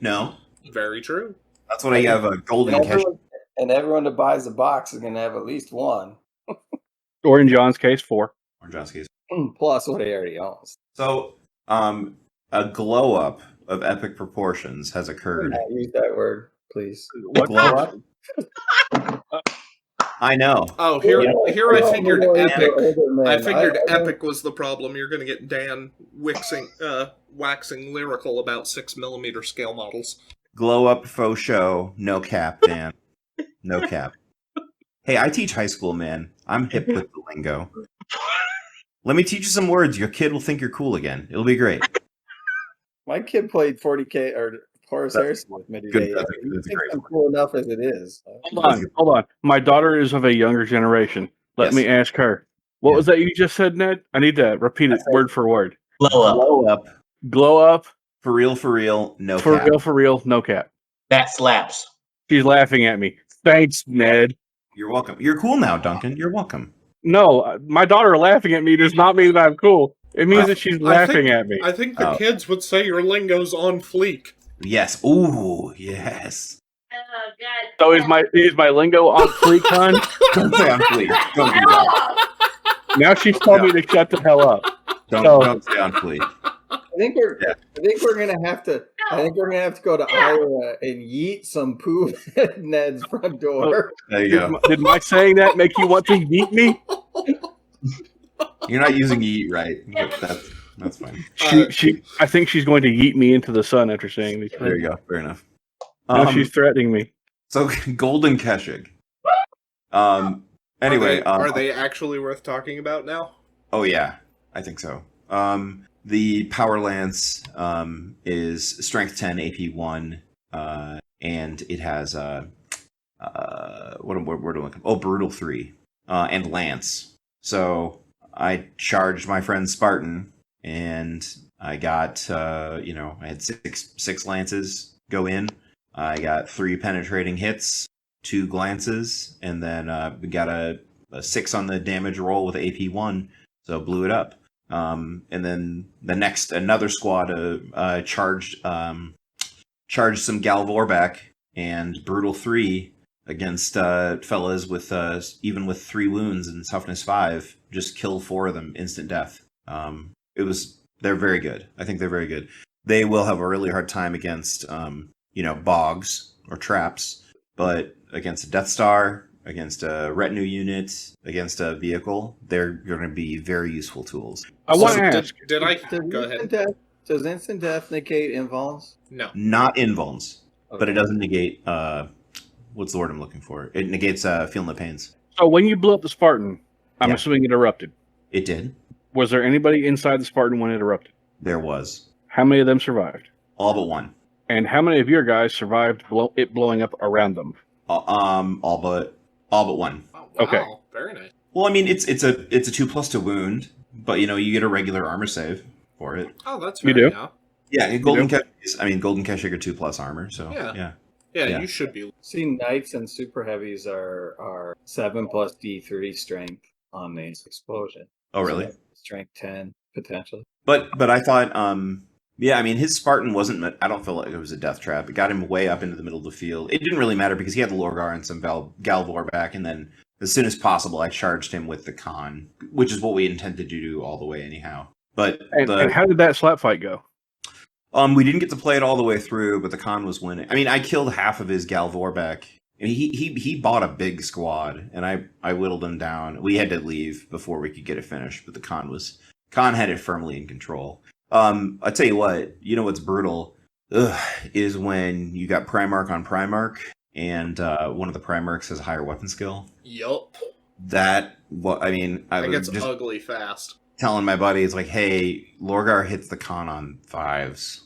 No. Very true. That's what I have a golden cash. And everyone that buys the box is going to have at least one. Or in John's case, 4. Or John's case. Plus what he already owns. So, a glow up of epic proportions has occurred. Use that word, please. What Glow up? I know. Oh, here I figured epic. I figured epic was the problem. You're going to get Dan waxing lyrical about 6mm scale models. Glow up faux show. No cap, Dan. No cap. Hey, I teach high school, man. I'm hip with the lingo. Let me teach you some words. Your kid will think you're cool again. It'll be great. My kid played 40K or Horus Heresy with me today. Good. He thinks I'm cool enough as it is. Hold on. My daughter is of a younger generation. Let me ask her. What was that you just said, Ned? I need to repeat it word for word. Glow up. Glow up. For real, no For cap. real, no cap. That slaps. She's laughing at me. Thanks, Ned. You're welcome. You're cool now, Duncan. You're welcome. No, my daughter laughing at me does not mean that I'm cool. It means that she's laughing at me. I think the kids would say your lingo's on fleek. Yes. Ooh, yes. Oh, God. So is my lingo on fleek, hon? Don't say on fleek. Don't do that. Now she's told me to shut the hell up. Don't say on fleek. I think we're gonna have to. I think we're gonna have to go to Iowa and yeet some poo at Ned's front door. There you go. Did my saying that make you want to yeet me? You're not using yeet right. But That's fine. I think she's going to yeet me into the sun after saying these There things. you go. Fair enough. Now she's threatening me. So Golden Keshig. Anyway, are they actually worth talking about now? Oh yeah, I think so. The Power Lance is Strength 10, AP 1, and it has what am I looking? Oh, Brutal 3, and Lance. So I charged my friend Spartan, and I got I had six lances go in. I got 3 penetrating hits, 2 glances, and then we got a 6 on the damage roll with AP 1, so blew it up. And then another squad charged some Galvor back and Brutal 3 against fellas with even with 3 wounds and toughness 5, just kill 4 of them, instant death. They're very good. I think they're very good. They will have a really hard time against bogs or traps, but against a Death Star, against a retinue unit, against a vehicle, they're going to be very useful tools. I want to ask. Did I go ahead? Does instant death negate invulns? No. Not invulns, Okay. but it doesn't negate. What's the word I'm looking for? It negates feeling the pains. So when you blew up the Spartan, I'm Yeah. assuming it erupted. It did. Was there anybody inside the Spartan when it erupted? There was How many of them survived? all but one. And how many of your guys survived it blowing up around them? All but one. Oh, wow. Okay. Very nice. Well, I mean, it's a 2+ to wound, but you get a regular armor save for it. Oh, that's You fair. do? Yeah, and Golden Keshig are 2+ armor, so Yeah. yeah. Yeah, you should be. See, knights and super heavies are 7 plus D3 strength on the explosion. Oh, really? So strength 10 potentially. But I thought, his Spartan wasn't. I don't feel like it was a death trap. It got him way up into the middle of the field. It didn't really matter because he had the Lorgar and some Galvor back, and then as soon as possible, I charged him with the Khan, which is what we intended to do all the way anyhow. But And how did that slap fight go? we didn't get to play it all the way through, but the Khan was winning. I mean, I killed half of his Galvor back. And he bought a big squad, and I whittled him down. We had to leave before we could get it finished, but the Khan had it firmly in control. I tell you what, what's brutal is when you got Primarch on Primarch, and one of the Primarchs has a higher weapon skill. Yup. I It was gets just ugly fast. telling my buddies, like, hey, Lorgar hits the Khan on 5s.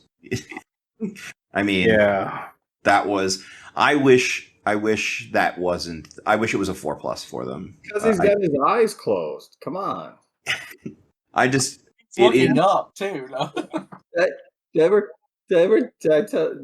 I mean, Yeah. that was. I wish that wasn't. I wish it was a 4+ for them. Because he's got his eyes closed. Come on. I just. It's looking up too. No?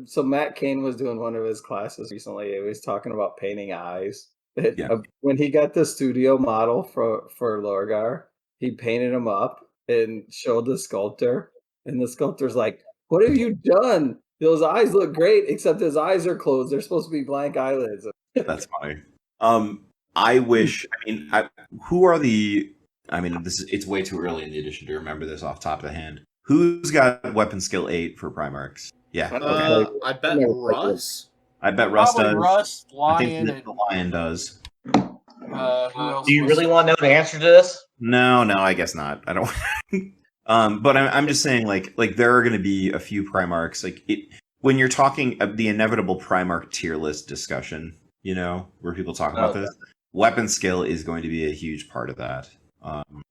So Matt Kane was doing one of his classes recently. He was talking about painting eyes. Yeah. When he got the studio model for Lorgar, he painted him up and showed the sculptor. And the sculptor's like, "What have you done? Those eyes look great, except his eyes are closed. They're supposed to be blank eyelids." That's funny. I wish. Who are the? It's way too early in the edition to remember this off the top of the hand. Who's got weapon skill 8 for Primarchs? Yeah, I bet Russ. I bet Russ Probably does. Russ, I Lion, think the Lion does. and who else Do you was- really want to know the answer to this? No, I guess not. I don't. But I'm just saying, like there are going to be a few Primarchs. When you're talking the inevitable Primarch tier list discussion, where people talk about Okay. this, weapon skill is going to be a huge part of that.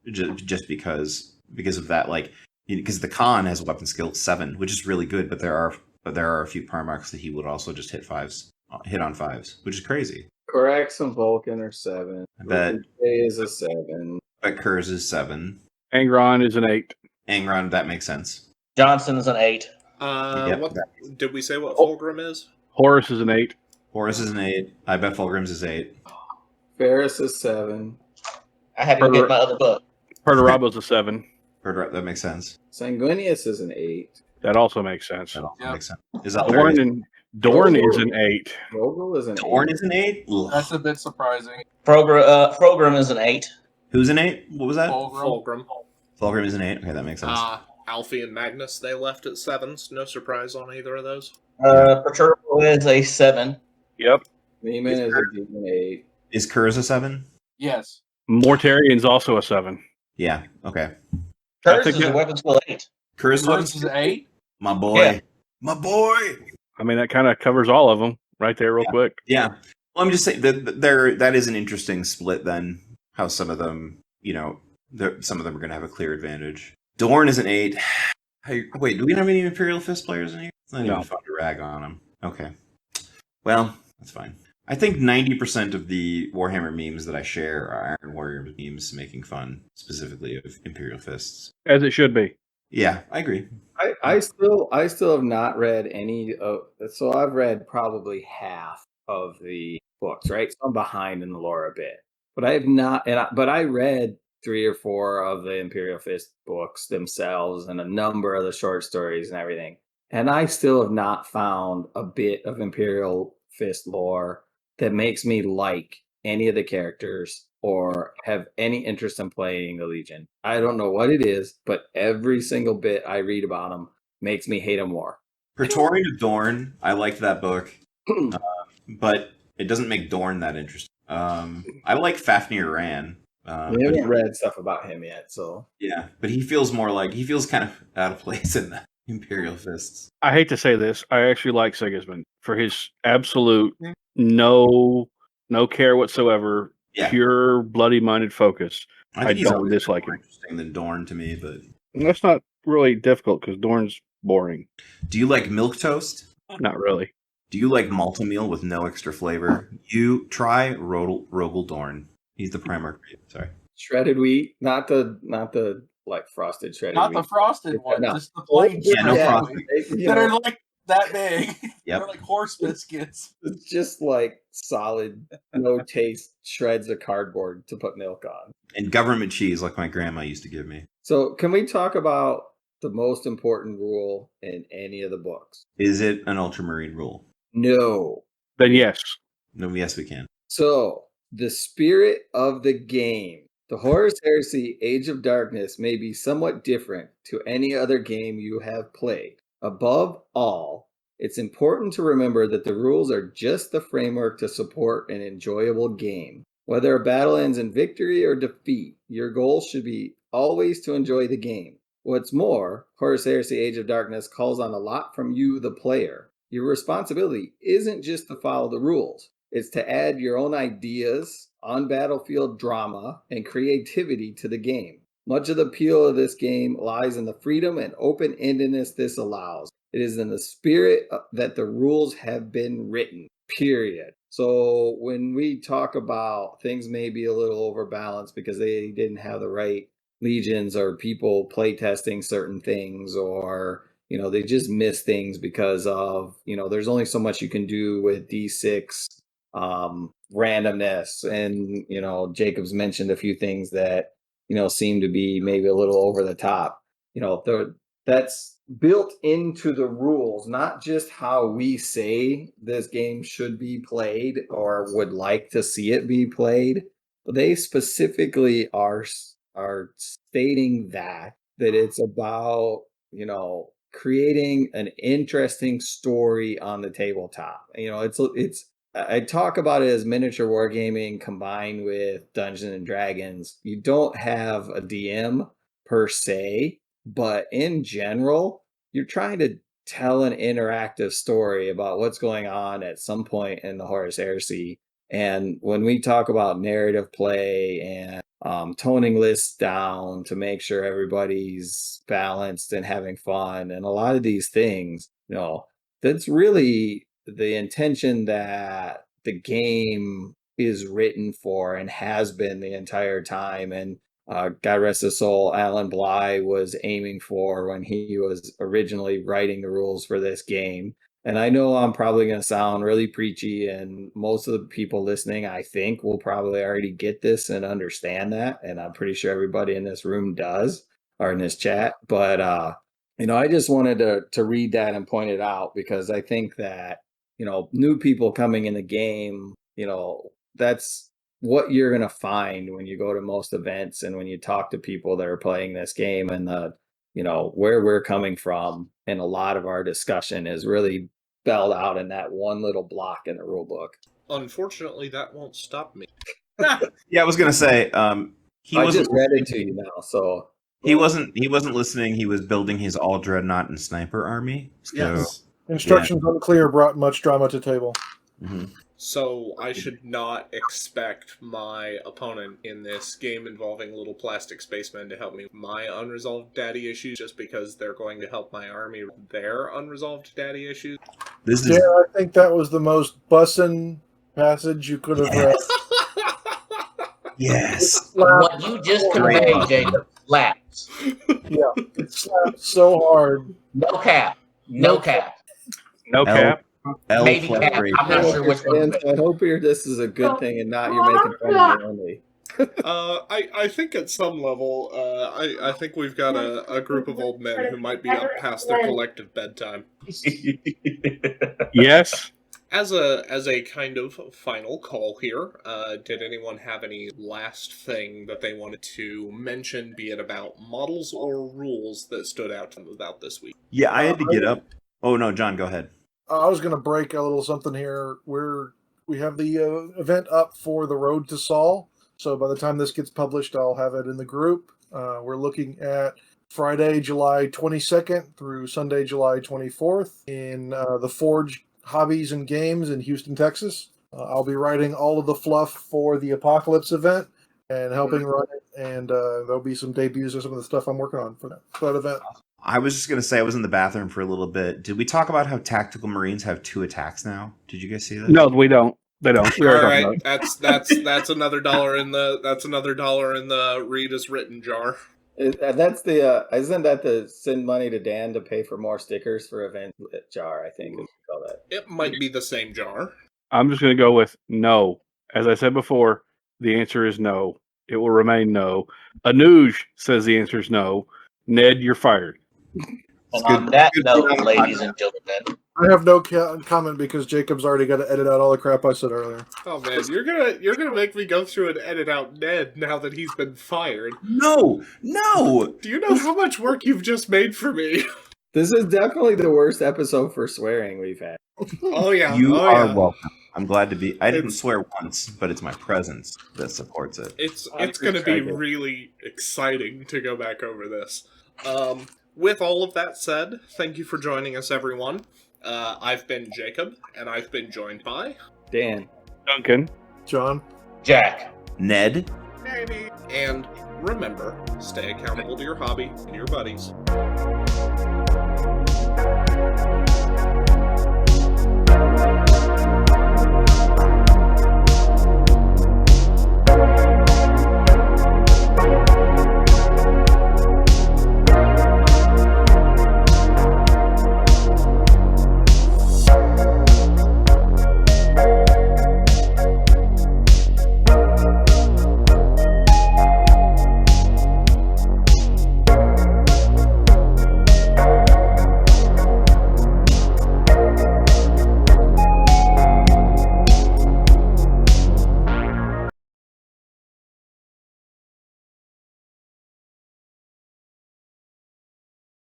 Just because of that, because the Khan has weapon skill 7, which is really good, but there are a few Primarchs that he would also just hit on 5s, which is crazy. Corax and Vulcan are 7. I bet is a 7. Kurz is 7. Angron is an 8. Angron, that makes sense. Johnson's an 8. Yep. What did we say? What Fulgrim is? Horus is an 8. Horus is an 8. I bet Fulgrim's is 8. Ferris is 7. I had to go get my other book. Perturabo's a 7. That makes sense. Sanguinius is an 8. That also makes sense. That also Yep. makes sense. Is that Dorn is an 8. Vogel is an Dorn 8. is an 8? Ugh. That's a bit surprising. Frogrim is an 8. Who's an 8? What was that? Fulgrim. Fulgrim is an 8? Okay, that makes sense. Alfie and Magnus, they left at 7s. No surprise on either of those. Perturbo is a 7. Yep. Neiman is a demon 8. Is Kurz a 7? Yes. Mortarian's also a 7. Yeah, okay. Curse think is a that- weapon skill 8. Curse Curse is 8. my boy, Yeah. my boy. I mean, that kind of covers all of them right there, real quick. Yeah. Well, I'm just saying that that is an interesting split. Then how some of them, some of them are going to have a clear advantage. Dorn is an 8. Wait, do we have any Imperial Fist players in here? It's not No. even fun to rag on them. Okay. Well, that's fine. I think 90% of the Warhammer memes that I share are Iron Warrior memes making fun specifically of Imperial Fists. As it should be. Yeah, I agree. I still have not read any of. So I've read probably half of the books, right? So I'm behind in the lore a bit, but I have not. But I read 3 or 4 of the Imperial Fist books themselves, and a number of the short stories and everything. And I still have not found a bit of Imperial Fist lore that makes me like any of the characters or have any interest in playing the Legion. I don't know what it is, but every single bit I read about them makes me hate them more. Praetorian of Dorn, I liked that book, but it doesn't make Dorn that interesting. I like Fafnir Ran. We haven't read stuff about him yet, so Yeah, but he feels kind of out of place in the Imperial Fists. I hate to say this. I actually like Sigismund for his absolute no care whatsoever, Yeah. pure bloody-minded focus. I I think he's don't always dislike more him. interesting than Dorn to me, but And that's not really difficult because Dorn's boring. do you like milk toast? Not really. Do you like malto meal with no extra flavor? You try Rogel Dorn. He's the primer. Sorry. shredded wheat, not the like frosted shredded Not wheat. the frosted one, No. just the plain Yeah, no shredded frosting. wheat You that know, are like that big. Yep. They're like horse biscuits. it's just like solid, no taste shreds of cardboard to put milk on. And government cheese like my grandma used to give me. So, can we talk about the most important rule in any of the books? Is it an ultramarine rule? No. Then yes. No, yes, we can. So, the spirit of the game. The Horus Heresy Age of Darkness may be somewhat different to any other game you have played. Above all, it's important to remember that the rules are just the framework to support an enjoyable game. Whether a battle ends in victory or defeat, your goal should be always to enjoy the game. What's more, Horus Heresy Age of Darkness calls on a lot from you, the player. Your responsibility isn't just to follow the rules. It's to add your own ideas, on-battlefield drama, and creativity to the game. Much of the appeal of this game lies in the freedom and open-endedness this allows. It is in the spirit that the rules have been written, period. So when we talk about things may be a little overbalanced because they didn't have the right legions or people playtesting certain things, or they just miss things because of there's only so much you can do with D6 randomness, and Jacob's mentioned a few things that seem to be maybe a little over the top. That's built into the rules, not just how we say this game should be played or would like to see it be played. They specifically are stating that it's about creating an interesting story on the tabletop. It's I talk about it as miniature wargaming combined with Dungeons and Dragons. You don't have a DM per se, but in general, you're trying to tell an interactive story about what's going on at some point in the Horus Heresy. And when we talk about narrative play and toning lists down to make sure everybody's balanced and having fun, and a lot of these things, that's really the intention that the game is written for and has been the entire time. And God rest his soul, Alan Bly was aiming for when he was originally writing the rules for this game. And I know I'm probably going to sound really preachy, and most of the people listening, I think, will probably already get this and understand that. And I'm pretty sure everybody in this room does, or in this chat. But, I just wanted to read that and point it out because I think that, new people coming in the game, that's what you're going to find when you go to most events and when you talk to people that are playing this game, and where we're coming from. And a lot of our discussion is really spelled out in that one little block in the rule book. Unfortunately, that won't stop me. Yeah, I was gonna say I just read it to you now, so He wasn't listening. He was building his all dreadnought and sniper army. So, Yes. Instructions unclear brought much drama to table. mhm. So I should not expect my opponent in this game involving little plastic spacemen to help me with my unresolved daddy issues just because they're going to help my army with their unresolved daddy issues. This is Yeah, I think that was the most bussin' passage you could have read. yes. What you just Great. conveyed, Jacob, slaps. Yeah, it slapped so hard. No cap. No cap. No cap. L Maybe cap. collaboration. I'm not sure which one. I hope this is a good thing and not you're making fun of me only. I think at some level, I think we've got a group of old men who might be up past their collective bedtime. Yes. As a kind of final call here, did anyone have any last thing that they wanted to mention, be it about models or rules that stood out to them about this week? Yeah, I had to get up. Oh no, John, go ahead. I was going to break a little something here. We have the event up for the Road to Saul. So by the time this gets published, I'll have it in the group. We're looking at Friday, July 22nd through Sunday, July 24th in the Forge Hobbies and Games in Houston, Texas. I'll be writing all of the fluff for the Apocalypse event and helping run it. And there'll be some debuts of some of the stuff I'm working on for that event. I was just going to say I was in the bathroom for a little bit. Did we talk about how Tactical Marines have 2 attacks now? Did you guys see that? No, we don't. They don't. We All already talked right, about it. that's another $1 in the read as written jar. That's the isn't that the send money to Dan to pay for more stickers for event jar? I think is what we call that. It might be the same jar. I'm just going to go with no. As I said before, the answer is no. It will remain no. Anuj says the answer is no. Ned, you're fired. And on that note, ladies and gentlemen, I have no comment because Jacob's already got to edit out all the crap I said earlier. Oh man, you're gonna make me go through and edit out Ned now that he's been fired. No. Do you know how much work you've just made for me? This is definitely the worst episode for swearing we've had. Oh yeah, You oh, are yeah. welcome. I'm glad to be. I didn't swear once, but it's my presence that supports it. It's going to be really exciting to go back over this. With all of that said, thank you for joining us, everyone. I've been Jacob, and I've been joined by Dan. Duncan. John? Jack. Ned? Amy. And remember, stay accountable to your hobby and your buddies.